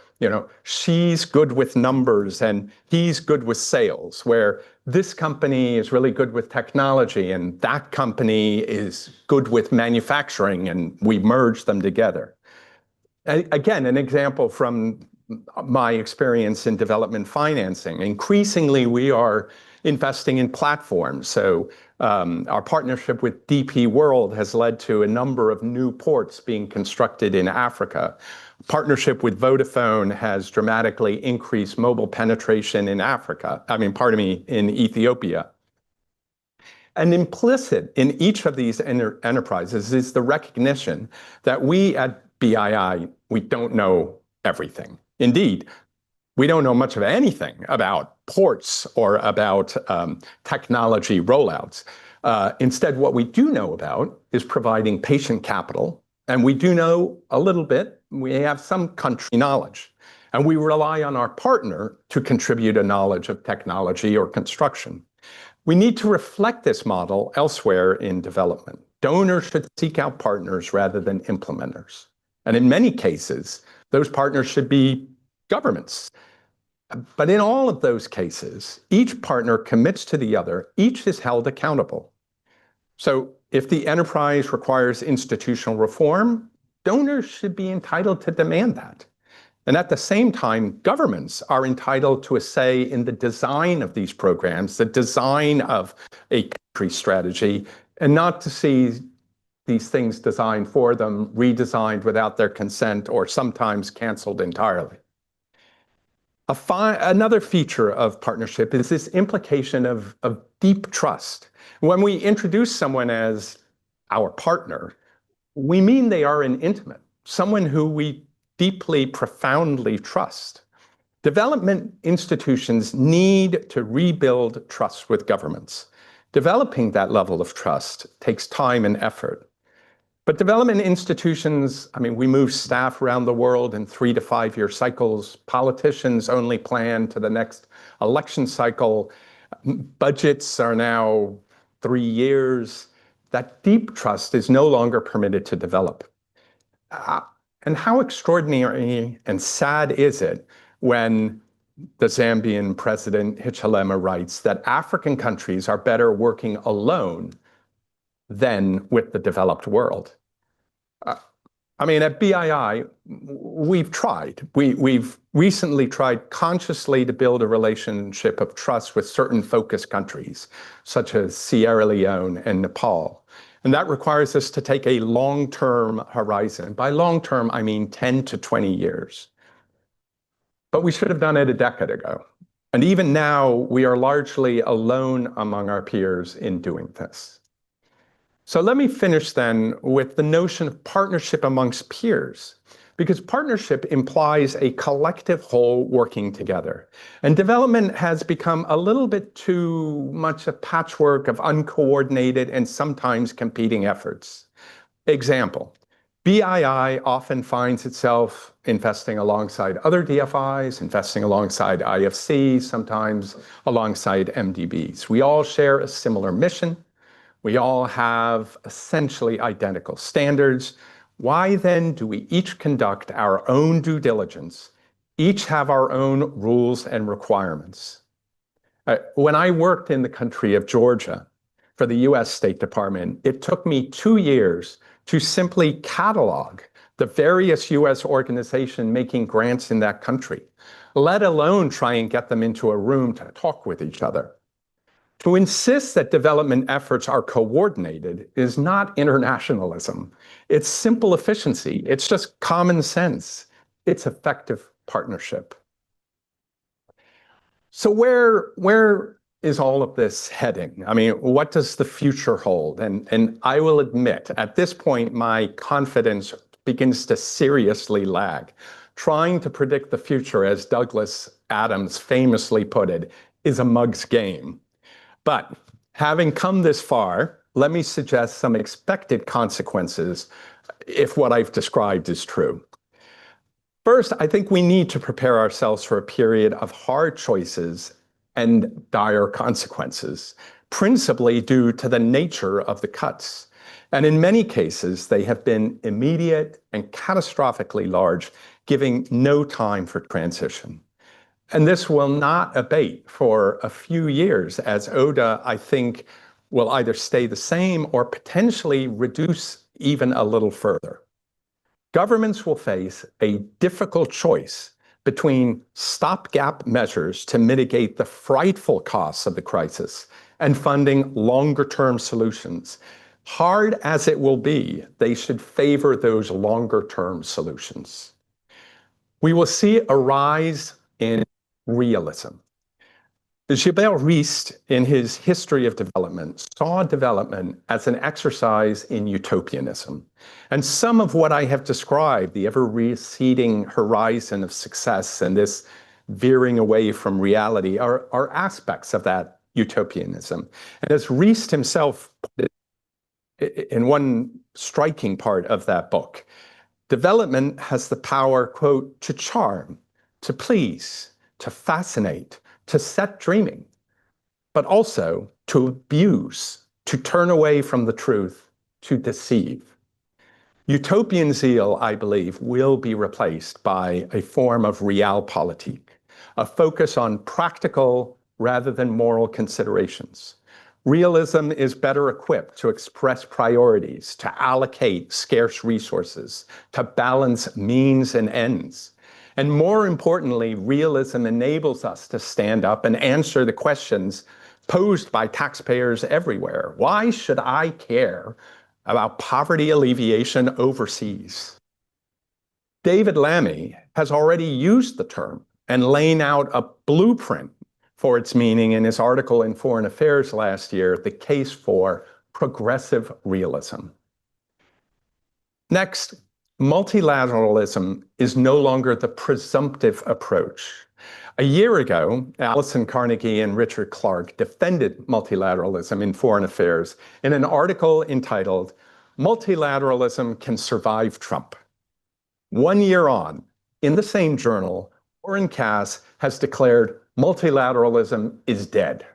she's good with numbers and he's good with sales, where this company is really good with technology and that company is good with manufacturing, and we merge them together. Again, an example from my experience in development financing. Increasingly, we are investing in platforms. So our partnership with DP World has led to a number of new ports being constructed in Africa. Partnership with Vodafone has dramatically increased mobile penetration in in Ethiopia. And implicit in each of these enterprises is the recognition that we at BII, we don't know everything. Indeed, we don't know much of anything about ports or about technology rollouts. Instead, what we do know about is providing patient capital. And we do know a little bit. We have some country knowledge. And we rely on our partner to contribute a knowledge of technology or construction. We need to reflect this model elsewhere in development. Donors should seek out partners rather than implementers. And in many cases, those partners should be governments. But in all of those cases, each partner commits to the other, each is held accountable. So if the enterprise requires institutional reform, donors should be entitled to demand that. And at the same time, governments are entitled to a say in the design of these programs, the design of a country strategy, and not to see these things designed for them, redesigned without their consent, or sometimes canceled entirely. Another feature of partnership is this implication of deep trust. When we introduce someone as our partner, we mean they are an intimate, someone who we deeply, profoundly trust. Development institutions need to rebuild trust with governments. Developing that level of trust takes time and effort. But development institutions, I mean, we move staff around the world in 3 to 5 year cycles. Politicians only plan to the next election cycle. Budgets are now 3 years. That deep trust is no longer permitted to develop. And how extraordinary and sad is it when the Zambian president Hichilema writes that African countries are better working alone than with the developed world. I mean, at BII, we've tried. We've recently tried consciously to build a relationship of trust with certain focus countries, such as Sierra Leone and Nepal. And that requires us to take a long-term horizon. By long-term, I mean 10 to 20 years. But we should have done it a decade ago. And even now, we are largely alone among our peers in doing this. So let me finish then with the notion of partnership amongst peers, because partnership implies a collective whole working together. And development has become a little bit too much a patchwork of uncoordinated and sometimes competing efforts. Example, BII often finds itself investing alongside other DFIs, investing alongside IFCs, sometimes alongside MDBs. We all share a similar mission. We all have essentially identical standards. Why then do we each conduct our own due diligence, each have our own rules and requirements? When I worked in the country of Georgia for the US State Department, it took me 2 years to simply catalog the various US organizations making grants in that country, let alone try and get them into a room to talk with each other. To insist that development efforts are coordinated is not internationalism. It's simple efficiency. It's just common sense. It's effective partnership. So where is all of this heading? I mean, what does the future hold? And I will admit, at this point, my confidence begins to seriously lag. Trying to predict the future, as Douglas Adams famously put it, is a mug's game. But having come this far, let me suggest some expected consequences if what I've described is true. First, I think we need to prepare ourselves for a period of hard choices and dire consequences, principally due to the nature of the cuts. And in many cases, they have been immediate and catastrophically large, giving no time for transition. And this will not abate for a few years, as ODA, I think, will either stay the same or potentially reduce even a little further. Governments will face a difficult choice between stopgap measures to mitigate the frightful costs of the crisis and funding longer-term solutions. Hard as it will be, they should favor those longer-term solutions. We will see a rise in realism. Gilbert Rist, in his History of Development, saw development as an exercise in utopianism. And some of what I have described, the ever-receding horizon of success and this veering away from reality, are aspects of that utopianism. And as Rist himself put it in one striking part of that book, development has the power, quote, to charm, to please, to fascinate, to set dreaming, but also to abuse, to turn away from the truth, to deceive. Utopian zeal, I believe, will be replaced by a form of realpolitik, a focus on practical rather than moral considerations. Realism is better equipped to express priorities, to allocate scarce resources, to balance means and ends. And more importantly, realism enables us to stand up and answer the questions posed by taxpayers everywhere. Why should I care about poverty alleviation overseas? David Lammy has already used the term and laid out a blueprint for its meaning in his article in Foreign Affairs last year, The Case for Progressive Realism. Next, multilateralism is no longer the presumptive approach. A year ago, Alison Carnegie and Richard Clarke defended multilateralism in foreign affairs in an article entitled, "Multilateralism Can Survive Trump." 1 year on, in the same journal, Warren Cass has declared multilateralism is dead.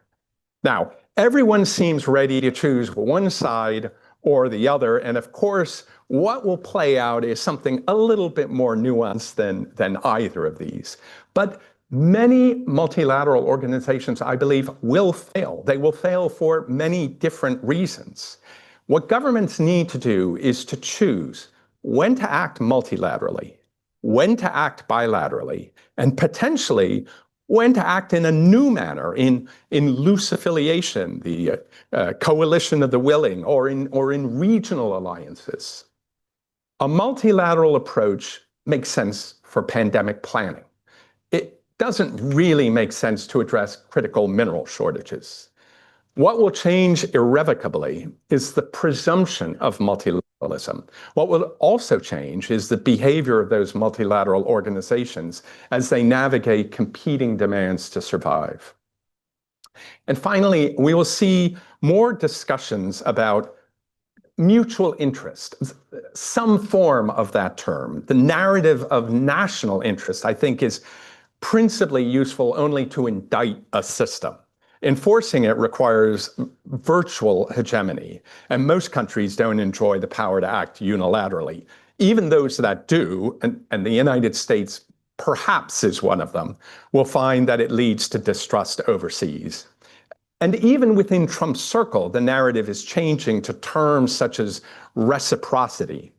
Now, everyone seems ready to choose one side or the other, and of course, what will play out is something a little bit more nuanced than either of these. But many multilateral organizations, I believe, will fail. They will fail for many different reasons. What governments need to do is to choose when to act multilaterally, when to act bilaterally, and potentially when to act in a new manner, in loose affiliation, the coalition of the willing, or in regional alliances. A multilateral approach makes sense for pandemic planning. It doesn't really make sense to address critical mineral shortages. What will change irrevocably is the presumption of multilateralism. What will also change is the behavior of those multilateral organizations as they navigate competing demands to survive. And finally, we will see more discussions about mutual interest, some form of that term. The narrative of national interest, I think, is principally useful only to indict a system. Enforcing it requires virtual hegemony, and most countries don't enjoy the power to act unilaterally. Even those that do, and the United States perhaps is one of them, will find that it leads to distrust overseas. And even within Trump's circle, the narrative is changing to terms such as reciprocity.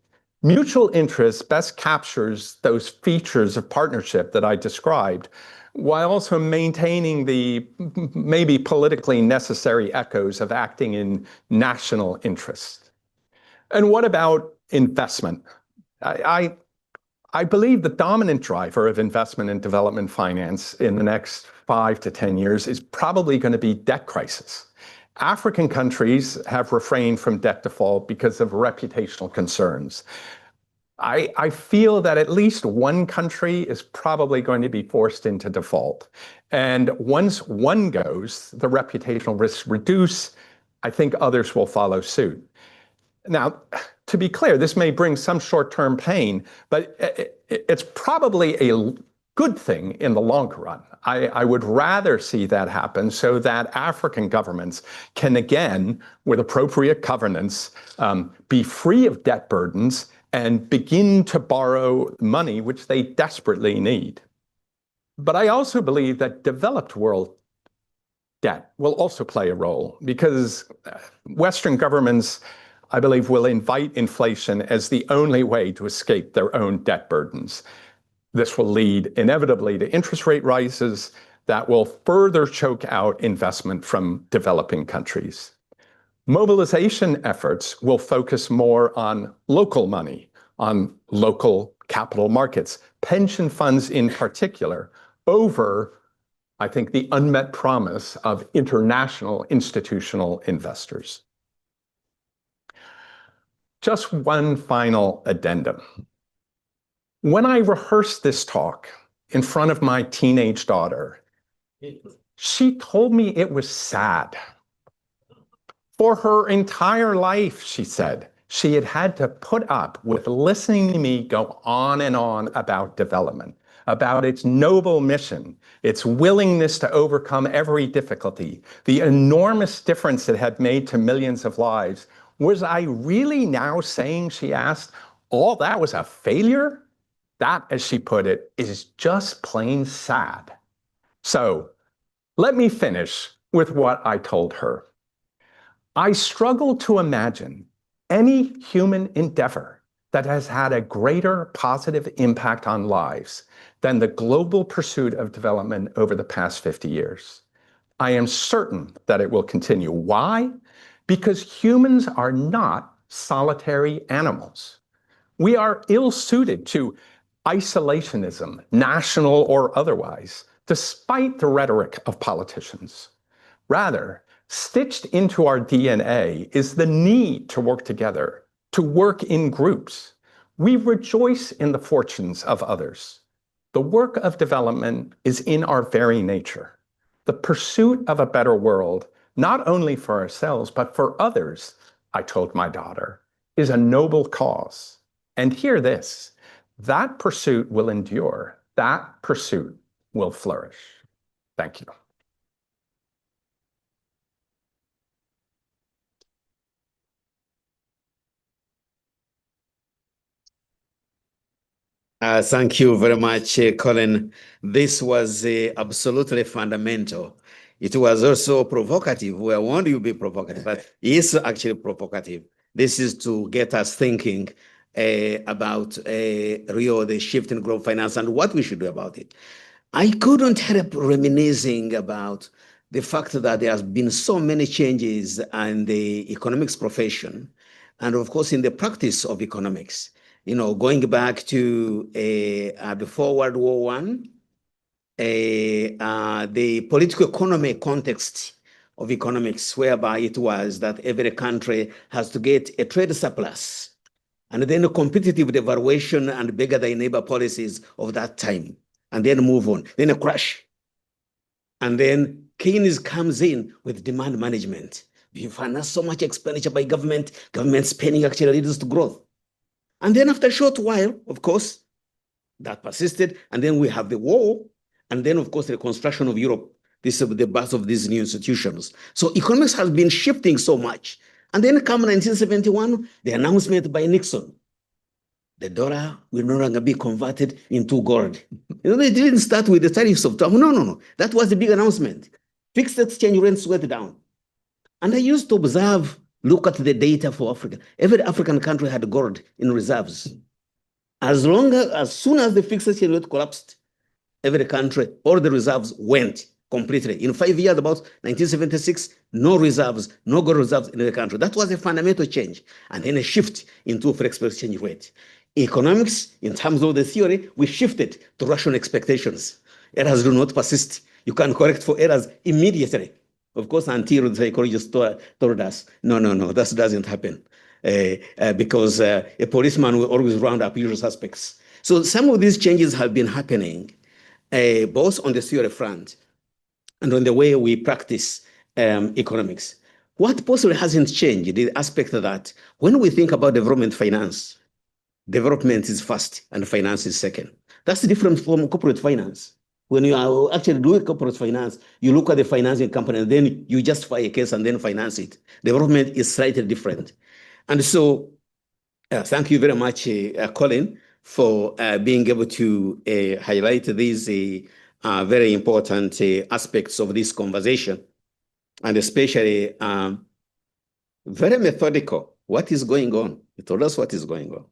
Mutual interest best captures those features of partnership that I described, while also maintaining the maybe politically necessary echoes of acting in national interest. And what about investment? I believe the dominant driver of investment and development finance in the next 5 to 10 years is probably going to be debt crisis. African countries have refrained from debt default because of reputational concerns. I feel that at least one country is probably going to be forced into default. And once one goes, the reputational risks reduce. I think others will follow suit. Now, to be clear, this may bring some short-term pain, but it's probably a good thing in the long run. I would rather see that happen so that African governments can again, with appropriate governance, be free of debt burdens and begin to borrow money which they desperately need. But I also believe that developed world debt will also play a role because Western governments, I believe, will invite inflation as the only way to escape their own debt burdens. This will lead inevitably to interest rate rises that will further choke out investment from developing countries. Mobilization efforts will focus more on local money, on local capital markets, pension funds in particular, over, I think, the unmet promise of international institutional investors. Just one final addendum. When I rehearsed this talk in front of my teenage daughter, she told me it was sad. For her entire life, she said, she had had to put up with listening to me go on and on about development, about its noble mission, its willingness to overcome every difficulty, the enormous difference it had made to millions of lives. Was I really now saying, she asked, all that was a failure? That, as she put it, is just plain sad. So let me finish with what I told her. I struggle to imagine any human endeavor that has had a greater positive impact on lives than the global pursuit of development over the past 50 years. I am certain that it will continue. Why? Because humans are not solitary animals. We are ill-suited to isolationism, national or otherwise, despite the rhetoric of politicians. Rather, stitched into our DNA is the need to work together, to work in groups. We rejoice in the fortunes of others. The work of development is in our very nature. The pursuit of a better world, not only for ourselves, but for others, I told my daughter, is a noble cause. And hear this, that pursuit will endure. That pursuit will flourish. Thank you. Thank you very much, Colin. This was absolutely fundamental. It was also provocative. We want you to be provocative, but it's actually provocative. This is to get us thinking about the shift in global finance and what we should do about it. I couldn't help reminiscing about the fact that there has been so many changes in the economics profession, and of course in the practice of economics. You know, going back to before World War I, the political economy context of economics, whereby it was that every country has to get a trade surplus, and then a competitive devaluation and bigger than neighbor policies of that time, and then move on, then a crash. And then Keynes comes in with demand management. You finance so much expenditure by government spending actually leads to growth. And then after a short while, of course, that persisted. And then we have the war. And then, of course, the reconstruction of Europe. This is the birth of these new institutions. So economics has been shifting so much. And then come 1971, the announcement by Nixon. The dollar will no longer be converted into gold. You know, they didn't start with the tariffs of Trump. No. That was the big announcement. Fixed exchange rates went down. And I used to observe, look at the data for Africa. Every African country had gold in reserves. As soon as the fixed exchange rate collapsed, every country, all the reserves went completely. In 5 years, about 1976, no reserves, no gold reserves in the country. That was a fundamental change. And then a shift into fixed exchange rate. Economics, in terms of the theory, we shifted to rational expectations. Errors do not persist. You can correct for errors immediately. Of course, until the psychologist told us, no, that doesn't happen. Because a policeman will always round up usual suspects. So some of these changes have been happening, both on the theory front and on the way we practice economics. What possibly hasn't changed, the aspect that when we think about development finance, development is first and finance is second. That's different from corporate finance. When you are actually doing corporate finance, you look at the financing company and then you justify a case and then finance it. Development is slightly different. And so thank you very much, Colin, for being able to highlight these very important aspects of this conversation, and especially very methodical. What is going on? You told us what is going on.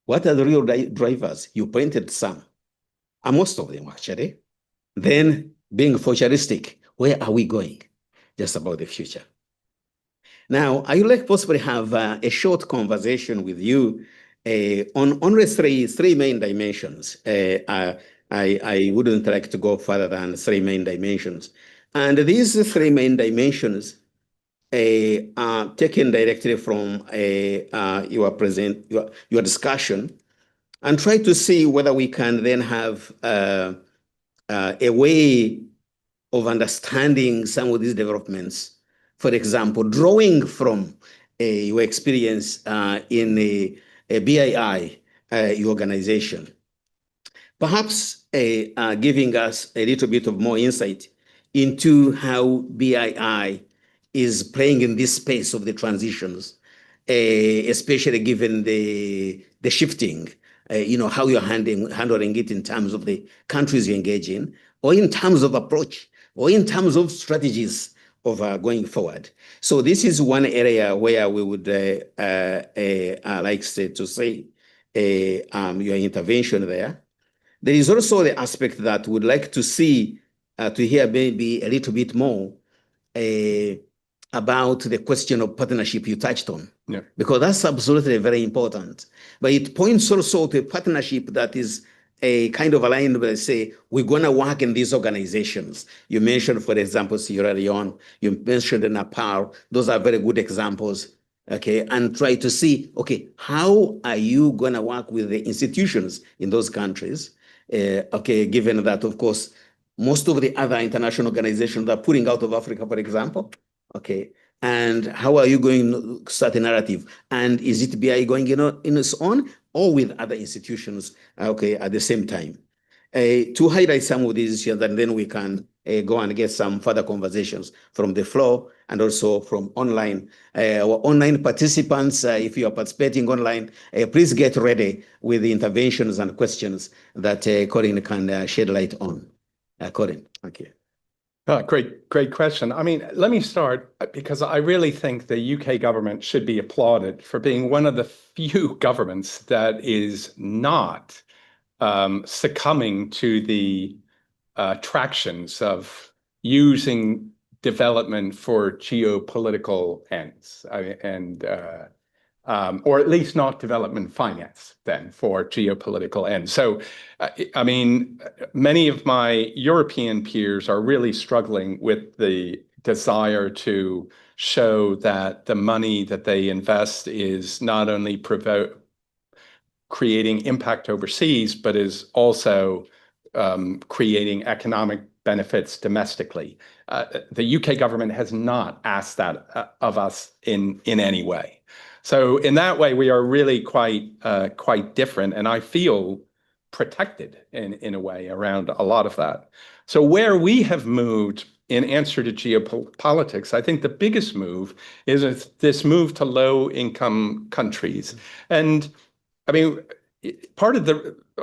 What are the real drivers? You pointed some, and most of them actually. Then being futuristic, where are we going? Just about the future. Now, I would like possibly have a short conversation with you on only three main dimensions. I wouldn't like to go further than three main dimensions. And these three main dimensions are taken directly from your discussion, and try to see whether we can then have a way of understanding some of these developments. For example, drawing from your experience in a BII organization, perhaps giving us a little bit of more insight into how BII is playing in this space of the transitions, especially given the shifting, how you're handling it in terms of the countries you engage in, or in terms of approach, or in terms of strategies of going forward. So this is one area where we would like to say your intervention there. There is also the aspect that we'd like to see, to hear maybe a little bit more about the question of partnership you touched on. Yeah. Because that's absolutely very important. But it points also to a partnership that is a kind of aligned with, say, we're going to work in these organizations. You mentioned, for example, Sierra Leone, you mentioned Nepal. Those are very good examples. okay, and try to see, okay, how are you going to work with the institutions in those countries? Okay, given that, of course, most of the other international organizations are pulling out of Africa, for example, okay, and how are you going to start a narrative? And is it BI going in its own or with other institutions, okay, at the same time? To highlight some of these issues, and then we can go and get some further conversations from the floor and also from online. Our online participants, if you are participating online, please get ready with the interventions and questions that Colin can shed light on. Colin, thank you. Great question. I mean, let me start because I really think the UK government should be applauded for being one of the few governments that is not succumbing to the attractions of using development for geopolitical ends, or at least not development finance then for geopolitical ends. So, I mean, many of my European peers are really struggling with the desire to show that the money that they invest is not only creating impact overseas, but is also creating economic benefits domestically. The UK government has not asked that of us in any way. So in that way, we are really quite different, and I feel protected in a way around a lot of that. So where we have moved in answer to geopolitics, I think the biggest move is this move to low-income countries. And I mean,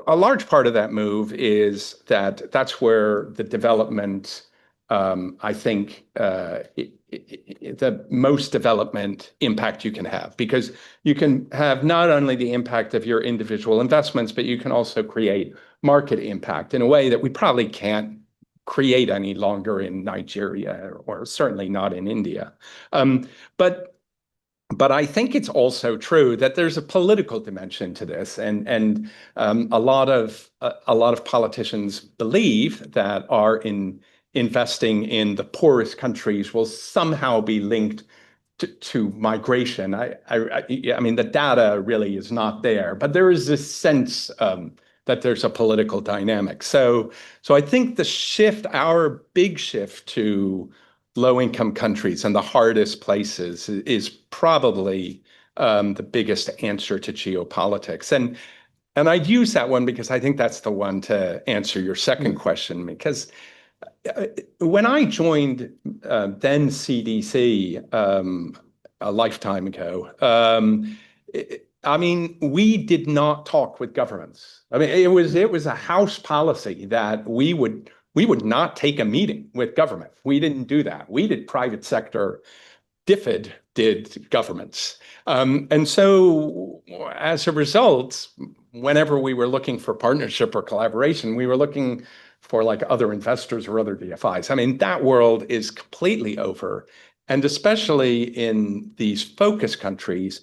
a large part of that move is that's where the development, I think, the most development impact you can have, because you can have not only the impact of your individual investments, but you can also create market impact in a way that we probably can't create any longer in Nigeria, or certainly not in India. But I think it's also true that there's a political dimension to this, and a lot of politicians believe that investing in the poorest countries will somehow be linked to migration. I mean, the data really is not there, but there is this sense that there's a political dynamic. So I think the shift, our big shift to low-income countries and the hardest places is probably the biggest answer to geopolitics. And I'd use that one because I think that's the one to answer your second question, because when I joined then CDC a lifetime ago, I mean, we did not talk with governments. I mean, it was a house policy that we would not take a meeting with government. We didn't do that. We did private sector. DFID did governments. And so as a result, whenever we were looking for partnership or collaboration, we were looking for like other investors or other DFIs. I mean, that world is completely over. And especially in these focus countries,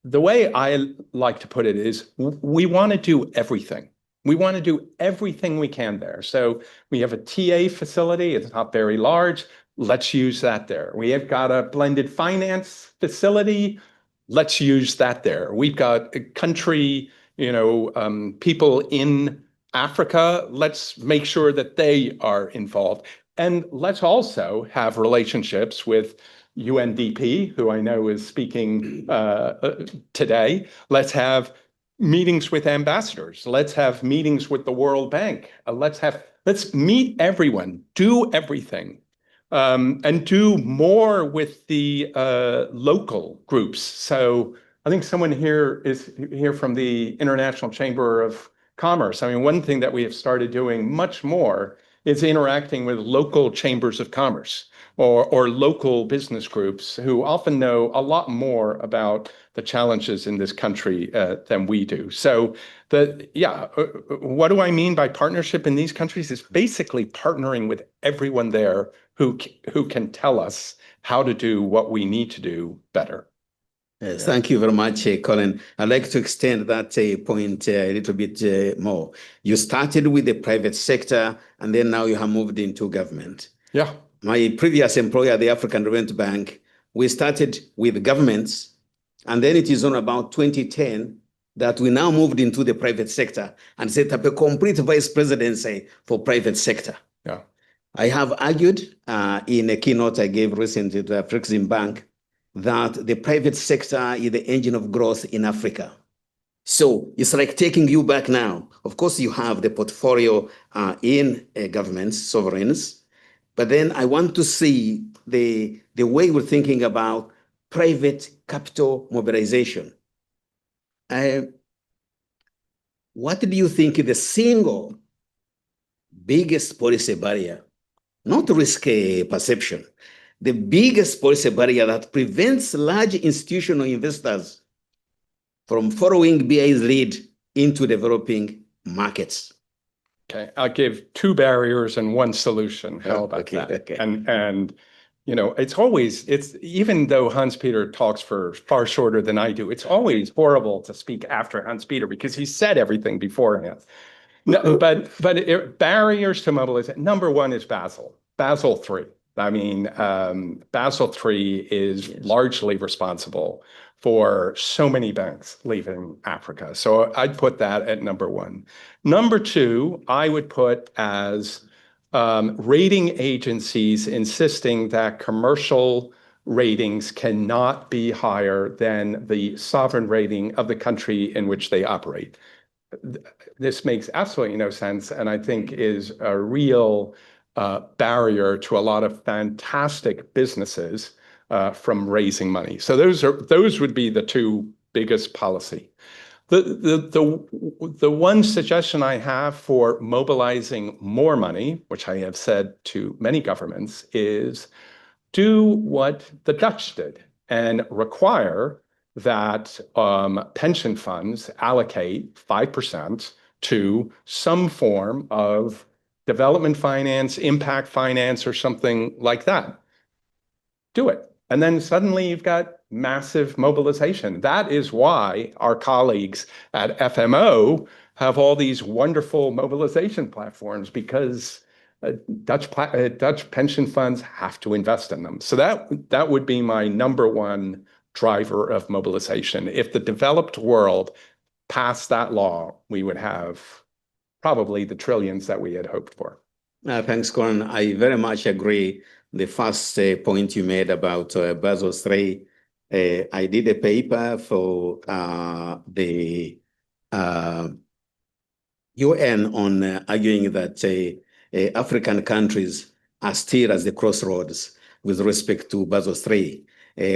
the way I like to put it is we want to do everything. We want to do everything we can there. So we have a TA facility. It's not very large. Let's use that there. We have got a blended finance facility. Let's use that there. We've got a country, people in Africa. Let's make sure that they are involved. And let's also have relationships with UNDP, who I know is speaking today. Let's have meetings with ambassadors. Let's have meetings with the World Bank. Let's meet everyone, do everything, and do more with the local groups. So I think someone here is here from the International Chamber of Commerce. I mean, one thing that we have started doing much more is interacting with local chambers of commerce or local business groups who often know a lot more about the challenges in this country than we do. So what do I mean by partnership in these countries? It's basically partnering with everyone there who can tell us how to do what we need to do better. Yes, thank you very much, Colin. I'd like to extend that point a little bit more. You started with the private sector, and then now you have moved into government. Yeah. My previous employer, the African Development Bank, we started with governments And then it is on about 2010 that we now moved into the private sector and set up a complete vice presidency for private sector. Yeah. I have argued in a keynote I gave recently to Afrexim Bank that the private sector is the engine of growth in Africa. So it's like taking you back now. Of course, you have the portfolio in governments, sovereigns, but then I want to see the way we're thinking about private capital mobilization. What do you think is the single biggest policy barrier? Not risk perception. The biggest policy barrier that prevents large institutional investors from following BI's lead into developing markets. Okay, I'll give 2 barriers and 1 solution. How about that? Okay. And you know, it's even though Hans-Peter talks for far shorter than I do, it's always horrible to speak after Hans-Peter because he said everything beforehand. No, but barriers to mobilization. Number 1 is Basel III. I mean, Basel III is largely responsible for so many banks leaving Africa. So I'd put that at number 1. Number 2, I would put as rating agencies insisting that commercial ratings cannot be higher than the sovereign rating of the country in which they operate. This makes absolutely no sense, and I think is a real barrier to a lot of fantastic businesses from raising money. So those would be the 2 biggest policy. The one suggestion I have for mobilizing more money, which I have said to many governments, is do what the Dutch did and require that pension funds allocate 5% to some form of development finance, impact finance, or something like that. Do it. And then suddenly you've got massive mobilization. That is why our colleagues at FMO have all these wonderful mobilization platforms, because Dutch pension funds have to invest in them. So that would be my number 1 driver of mobilization. If the developed world passed that law, we would have probably the trillions that we had hoped for. Thanks, Colin. I very much agree. The first point you made about Basel III, I did a paper for the UN on arguing that African countries are still at the crossroads with respect to Basel III.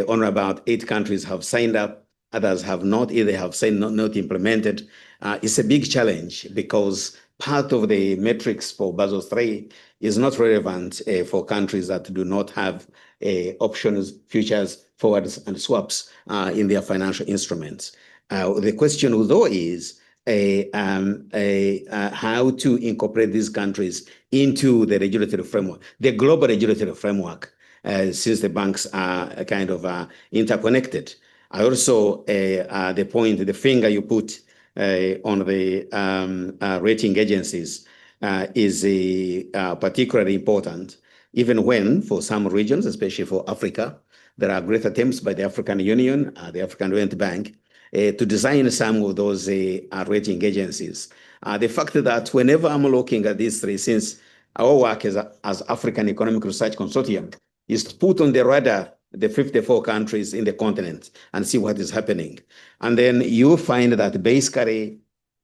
Only about 8 countries have signed up, others have not, either have signed, not implemented. It's a big challenge because part of the metrics for Basel III is not relevant for countries that do not have options, futures, forwards, and swaps in their financial instruments. The question, though, is how to incorporate these countries into the regulatory framework, the global regulatory framework, since the banks are kind of interconnected. I also, the finger you put on the rating agencies is particularly important, even when for some regions, especially for Africa, there are great attempts by the African Union, the African Development Bank, to design some of those rating agencies. The fact that whenever I'm looking at these 3, since our work as African Economic Research Consortium is to put on the radar the 54 countries in the continent and see what is happening. And then you find that basically,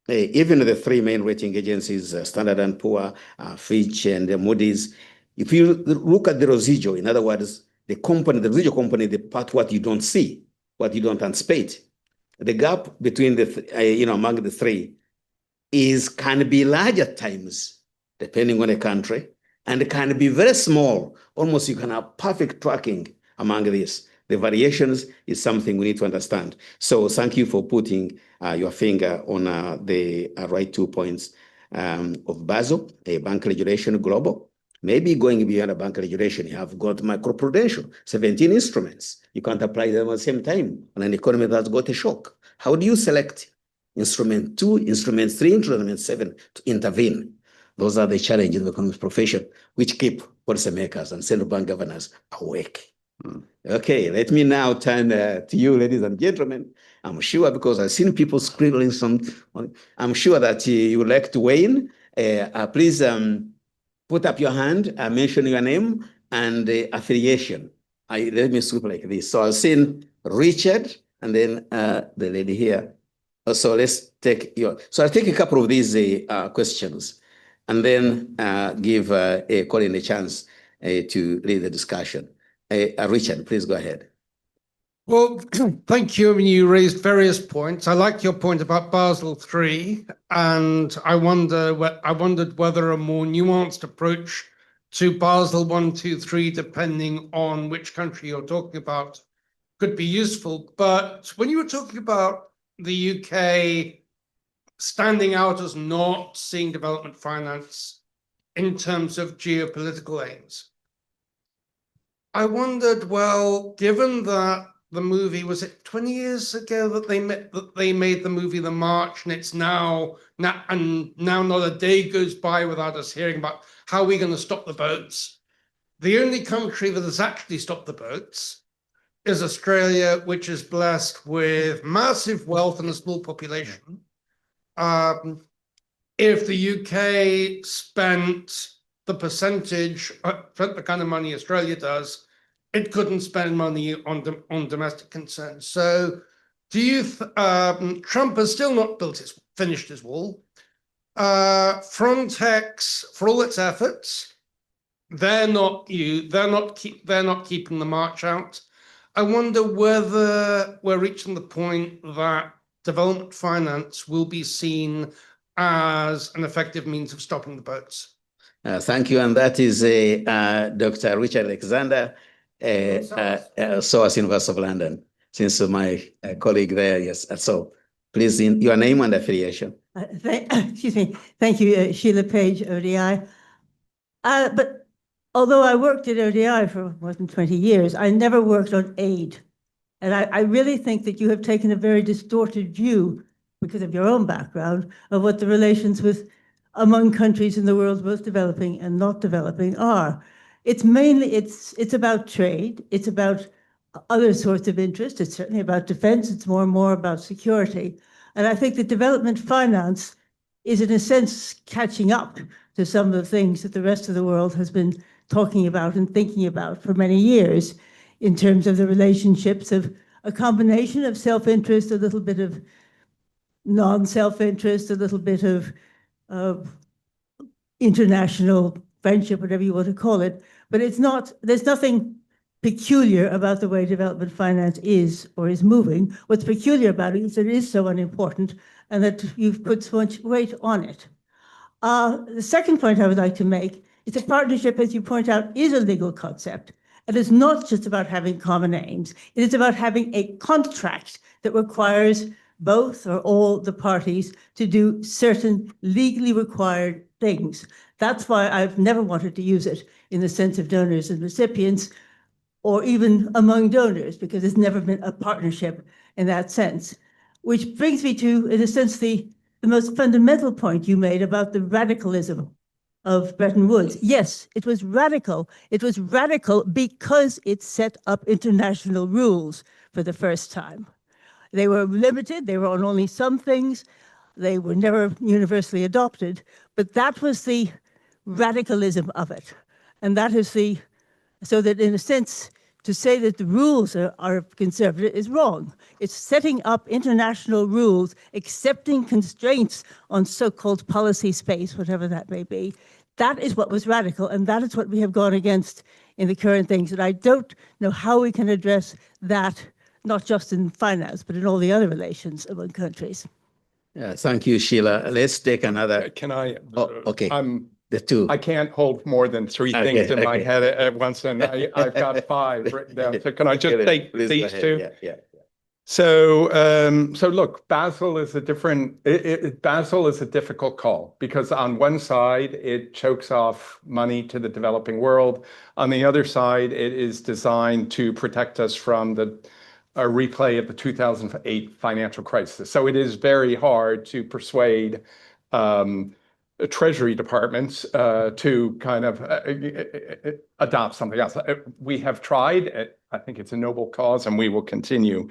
even the 3 main rating agencies, Standard & Poor's, Fitch, and Moody's, if you look at the residual, in other words, the residual company, the part what you don't see, what you don't anticipate, the gap between among the 3 can be large at times, depending on the country, and it can be very small. Almost you can have perfect tracking among these. The variations is something we need to understand. So thank you for putting your finger on the right 2 points of Basel, a bank regulation global. Maybe going beyond a bank regulation, you have got macroprudential, 17 instruments. You can't apply them at the same time on an economy that's got a shock. How do you select instrument 2, instrument 3, instrument 7 to intervene? Those are the challenges of the economics profession, which keep policymakers and central bank governors awake. Okay, let me now turn to you, ladies and gentlemen. I'm sure, because I've seen people scribbling some, I'm sure that you would like to weigh in. Please put up your hand, mention your name and affiliation. Let me sweep like this. So I've seen Richard and then the lady here. So let's take so I'll take a couple of these questions and then give Colin a chance to lead the discussion. Richard, please go ahead. Well, thank you. I mean, you raised various points. I like your point about Basel III, and I wondered whether a more nuanced approach to Basel I, II, III, depending on which country you're talking about, could be useful. But when you were talking about the UK standing out as not seeing development finance in terms of geopolitical aims, I wondered, well, given that the movie, was it 20 years ago that they made the movie The March, and it's now not a day goes by without us hearing about how we're going to stop the boats. The only country that has actually stopped the boats is Australia, which is blessed with massive wealth and a small population. If the UK spent the percentage, spent the kind of money Australia does, it couldn't spend money on domestic concerns. So do you, Trump has still not finished his wall. Frontex, for all its efforts, they're not keeping the march out. I wonder whether we're reaching the point that development finance will be seen as an effective means of stopping the boats. Thank you. And that is Dr. Richard Alexander, SOAS, University of London, since my colleague there, yes. So please, your name and affiliation. Excuse me. Thank you, Sheila Page, ODI. But although I worked at ODI for more than 20 years, I never worked on aid. And I really think that you have taken a very distorted view, because of your own background, of what the relations among countries in the world, both developing and not developing, are. It's mainly, it's about trade. It's about other sorts of interest. It's certainly about defense. It's more and more about security. And I think that development finance is, in a sense, catching up to some of the things that the rest of the world has been talking about and thinking about for many years, in terms of the relationships of a combination of self-interest, a little bit of non-self-interest, a little bit of international friendship, whatever you want to call it. But there's nothing peculiar about the way development finance is or is moving. What's peculiar about it is that it is so unimportant and that you've put so much weight on it. The second point I would like to make is that partnership, as you point out, is a legal concept. And it's not just about having common aims. It is about having a contract that requires both or all the parties to do certain legally required things. That's why I've never wanted to use it in the sense of donors and recipients, or even among donors, because it's never been a partnership in that sense. Which brings me to, in a sense, the most fundamental point you made about the radicalism of Bretton Woods. Yes, it was radical. It was radical because it set up international rules for the first time. They were limited. They were on only some things. They were never universally adopted. But that was the radicalism of it. And that is so that in a sense, to say that the rules are conservative is wrong. It's setting up international rules, accepting constraints on so-called policy space, whatever that may be. That is what was radical, and that is what we have gone against in the current things. And I don't know how we can address that, not just in finance, but in all the other relations among countries. Yeah, thank you, Sheila. Let's take another. Can I? Oh, okay. The two. I can't hold more than three things in my head at once, and I've got 5 written down. So can I just take these two? Yeah. So, look, Basel is a Basel is a difficult call, because on one side, it chokes off money to the developing world. On the other side, it is designed to protect us from a replay of the 2008 financial crisis. So it is very hard to persuade Treasury departments to kind of adopt something else. We have tried. I think it's a noble cause, and we will continue.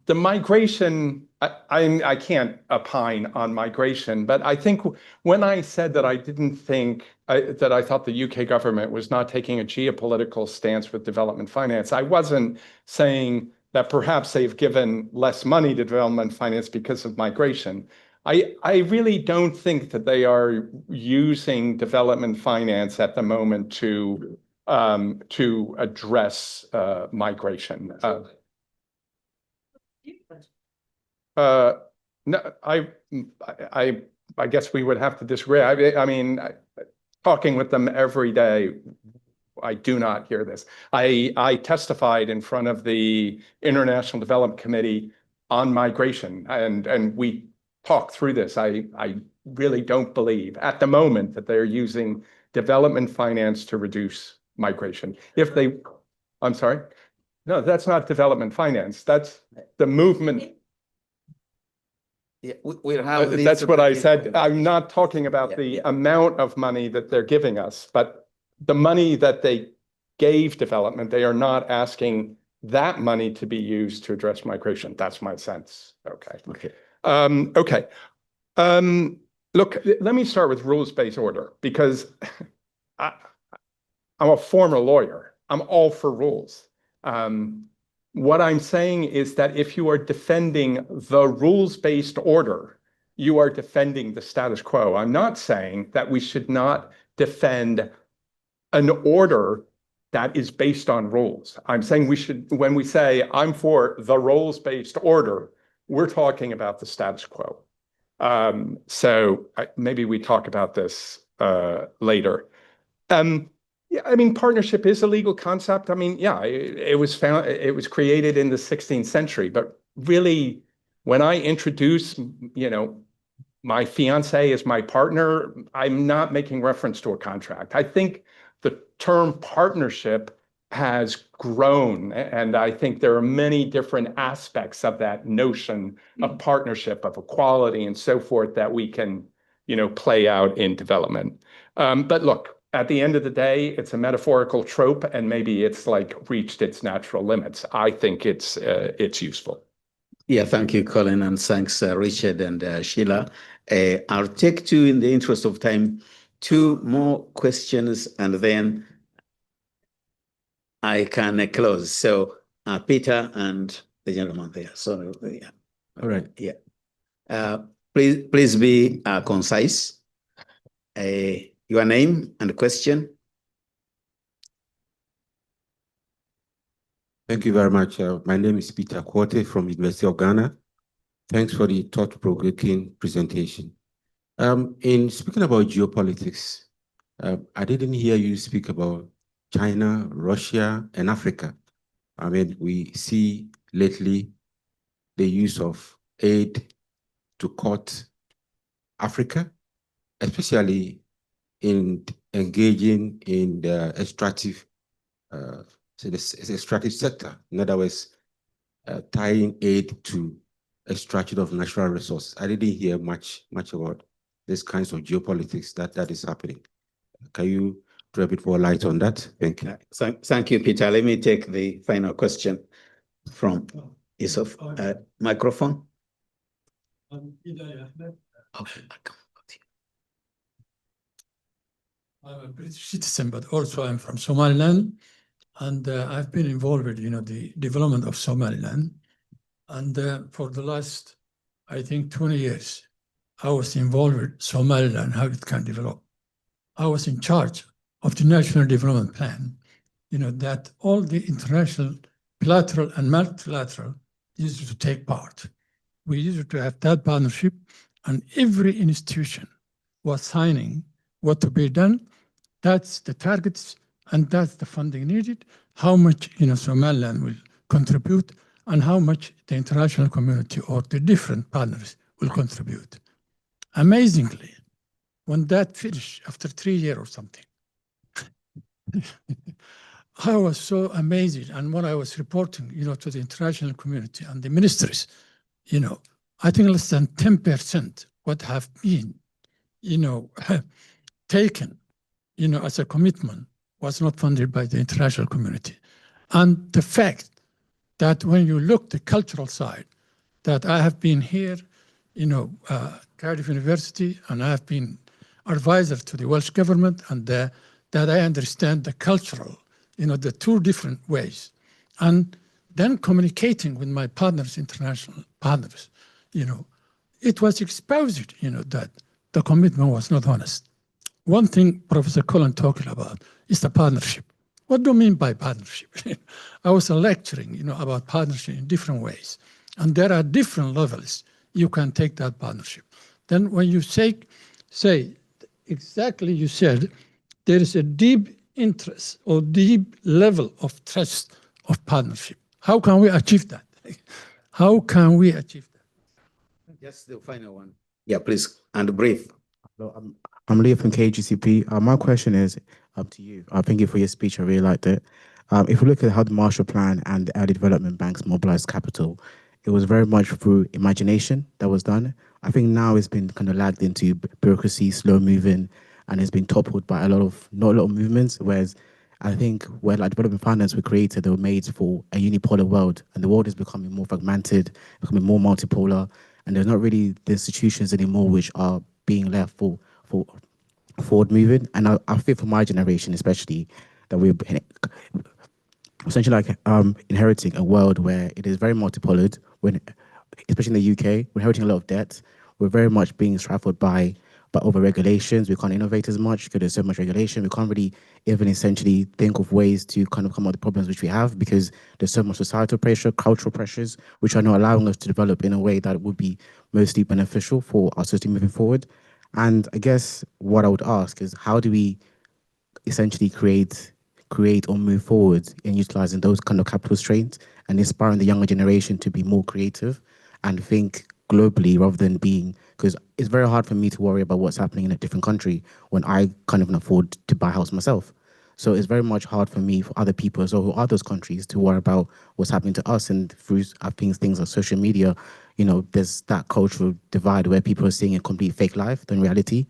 The migration, I can't opine on migration, but I think when I said that I didn't think that I thought the UK government was not taking a geopolitical stance with development finance, I wasn't saying that perhaps they've given less money to development finance because of migration. I really don't think that they are using development finance at the moment to address migration. No, I guess we would have to disagree. I mean, talking with them every day, I do not hear this. I testified in front of the International Development Committee on migration, and we talked through this. I really don't believe at the moment that they're using development finance to reduce migration. If they, I'm sorry, no, that's not development finance. That's the movement. Yeah, we'll have that's what I said. I'm not talking about the amount of money that they're giving us, but the money that they gave development, they are not asking that money to be used to address migration. That's my sense. Okay. Okay. Look, let me start with rules-based order, because I'm a former lawyer. I'm all for rules. What I'm saying is that if you are defending the rules-based order, you are defending the status quo. I'm not saying that we should not defend an order that is based on rules. I'm saying we should, when we say I'm for the rules-based order, we're talking about the status quo. So maybe we talk about this later. Yeah, I mean, partnership is a legal concept. I mean, yeah, it was created in the 16th century, but really, when I introduce, my fiance as my partner, I'm not making reference to a contract. I think the term partnership has grown, and I think there are many different aspects of that notion of partnership, of equality, and so forth that we can, play out in development. But look, at the end of the day, it's a metaphorical trope, and maybe it's like reached its natural limits. I think it's useful. Yeah, thank you, Colin, and thanks, Richard and Sheila. I'll take two, in the interest of time, two more questions, and then I can close. So, Peter and the gentleman there. So, yeah. All right. Yeah. Please be concise. Your name and question. Thank you very much. My name is Peter Quote from University of Ghana. Thanks for the thought-provoking presentation. In speaking about geopolitics, I didn't hear you speak about China, Russia, and Africa. I mean, we see lately the use of aid to cut Africa, especially in engaging in the extractive sector. In other words, tying aid to extraction of natural resources. I didn't hear much about this kinds of geopolitics that is happening. Can you throw a bit more light on that? Thank you. Thank you, Peter. Let me take the final question from Yusuf. Microphone. I'm a British citizen, but also I'm from Somaliland, and I've been involved with, the development of Somaliland. And for the last, I think, 20 years, I was involved with Somaliland, how it can develop. I was in charge of the National Development Plan, that all the international bilateral and multilateral used to take part. We used to have that partnership, and every institution was signing what to be done. That's the targets, and that's the funding needed, how much Somaliland will contribute, and how much the international community or the different partners will contribute. Amazingly, when that finished after 3 years or something, I was so amazed. And when I was reporting, to the international community and the ministries, I think less than 10% would have been, taken, as a commitment was not funded by the international community. And the fact that when you look the cultural side, that I have been here, Cardiff University, and I have been advisor to the Welsh government, and that I understand the cultural, the two different ways. And then communicating with my partners, international partners, it was exposed, that the commitment was not honest. One thing Professor Colin talking about is the partnership. What do you mean by partnership? I was lecturing, about partnership in different ways. And there are different levels you can take that partnership. Then when you say exactly you said, there is a deep interest or deep level of trust of partnership. How can we achieve that? How can we achieve that? Just the final one. Yeah, please, and brief. Hello, I'm Leo from KGCP. My question is up to you. Thank you for your speech. I really liked it. If we look at how the Marshall Plan and the early development banks mobilized capital, it was very much through imagination that was done. I think now it's been kind of lagged into bureaucracy, slow moving, and it's been toppled by not a lot of movements. Whereas I think when development finance were created, they were made for a unipolar world, and the world is becoming more fragmented, becoming more multipolar, and there's not really the institutions anymore which are being left for forward moving. And I feel for my generation, especially, that we're essentially like inheriting a world where it is very multipolared, especially in the UK, we're inheriting a lot of debt. We're very much being stifled by over regulations. We can't innovate as much because there's so much regulation. We can't really even essentially think of ways to kind of come out of the problems which we have because there's so much societal pressure, cultural pressures, which are not allowing us to develop in a way that would be mostly beneficial for our system moving forward. And I guess what I would ask is, how do we essentially create or move forward in utilizing those kind of capital strains and inspiring the younger generation to be more creative and think globally rather than being, because it's very hard for me to worry about what's happening in a different country when I can't even afford to buy a house myself. So it's very much hard for me, for other people as well who are those countries, to worry about what's happening to us. And through things like social media, there's that cultural divide where people are seeing a complete fake life than reality.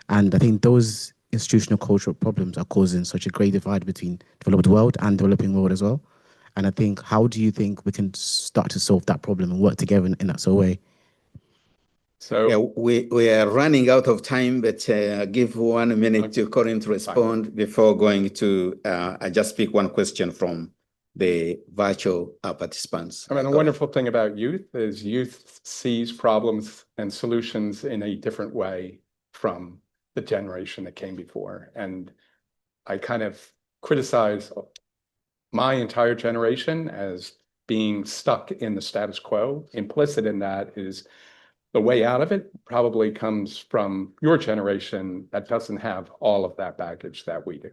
And I think those institutional cultural problems are causing such a great divide between developed world and developing world as well. And I think, how do you think we can start to solve that problem and work together in that sort of way? So yeah, we are running out of time, but give 1 minute to Colin to respond before going to, I just pick one question from the virtual participants. I mean, the wonderful thing about youth is youth sees problems and solutions in a different way from the generation that came before. And I kind of criticize my entire generation as being stuck in the status quo. Implicit in that is the way out of it probably comes from your generation that doesn't have all of that baggage that we do.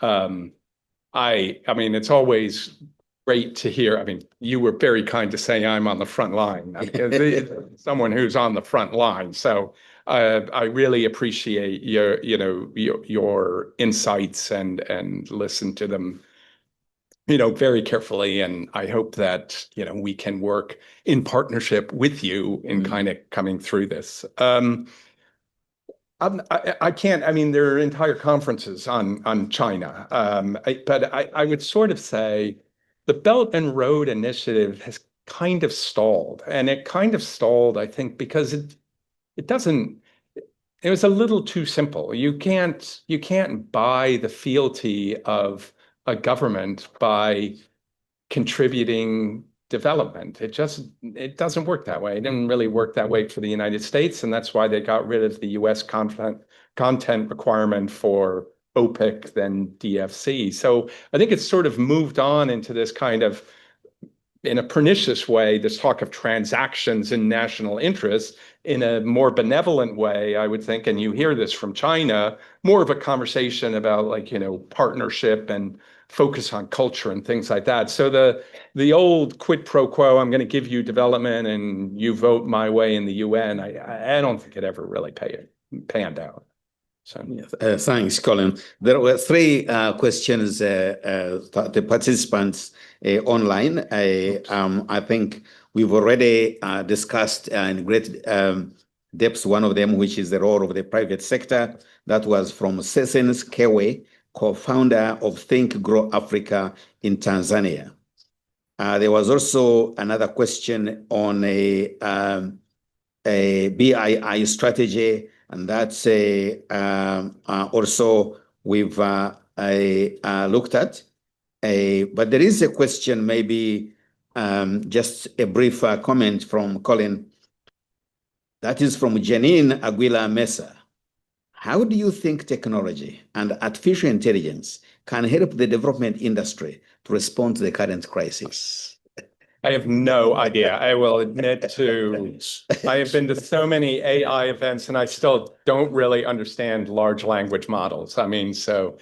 I mean, it's always great to hear. I mean, you were very kind to say I'm on the front line. I mean, someone who's on the front line. So I really appreciate your insights and listen to them, very carefully. And I hope that, we can work in partnership with you in kind of coming through this. I can't, I mean, there are entire conferences on China, but I would sort of say the Belt and Road Initiative has kind of stalled. And it kind of stalled, I think, because it was a little too simple. You can't buy the fealty of a government by contributing development. It doesn't work that way. It didn't really work that way for the United States, and that's why they got rid of the US content requirement for OPIC, then DFC. So I think it's sort of moved on into this kind of, in a pernicious way, this talk of transactions in national interest. In a more benevolent way, I would think, and you hear this from China, more of a conversation about partnership and focus on culture and things like that. So the old quid pro quo, I'm going to give you development and you vote my way in the UN, I don't think it ever really panned out. So thanks, Colin. There were 3 questions the participants online. I think we've already discussed in great depths, one of them, which is the role of the private sector. That was from Sessions Kewe, co-founder of Think Grow Africa in Tanzania. There was also another question on a BII strategy, and that's also we've looked at. But there is a question, maybe just a brief comment from Colin. That is from Janine Aguila Mesa. How do you think technology and artificial intelligence can help the development industry to respond to the current crisis? I have no idea. I will admit to, I have been to so many AI events and I still don't really understand large language models. I mean, so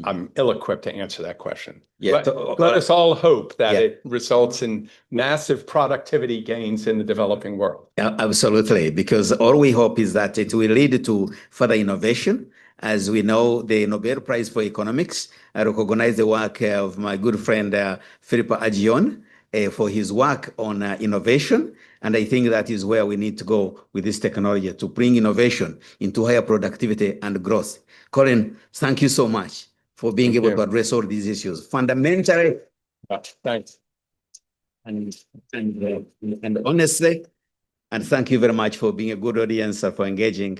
I'm ill-equipped to answer that question. Yeah, let us all hope that yeah, it results in massive productivity gains in the developing world. Absolutely, because all we hope is that it will lead to further innovation. As we know, the Nobel Prize for Economics, I recognize the work of my good friend Philippe Aghion for his work on innovation. And I think that is where we need to go with this technology to bring innovation into higher productivity and growth. Colin, thank you so much for being able to address all these issues. Fundamentally, thanks. And honestly, and thank you very much for being a good audience, for engaging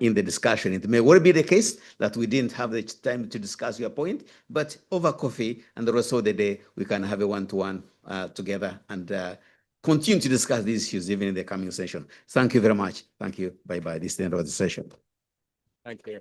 in the discussion. It may well be the case that we didn't have the time to discuss your point, but over coffee and the rest of the day, we can have a one-to-one together and continue to discuss these issues even in the coming session. Thank you very much. Thank you. Bye-bye. This is the end of the session. Thank you.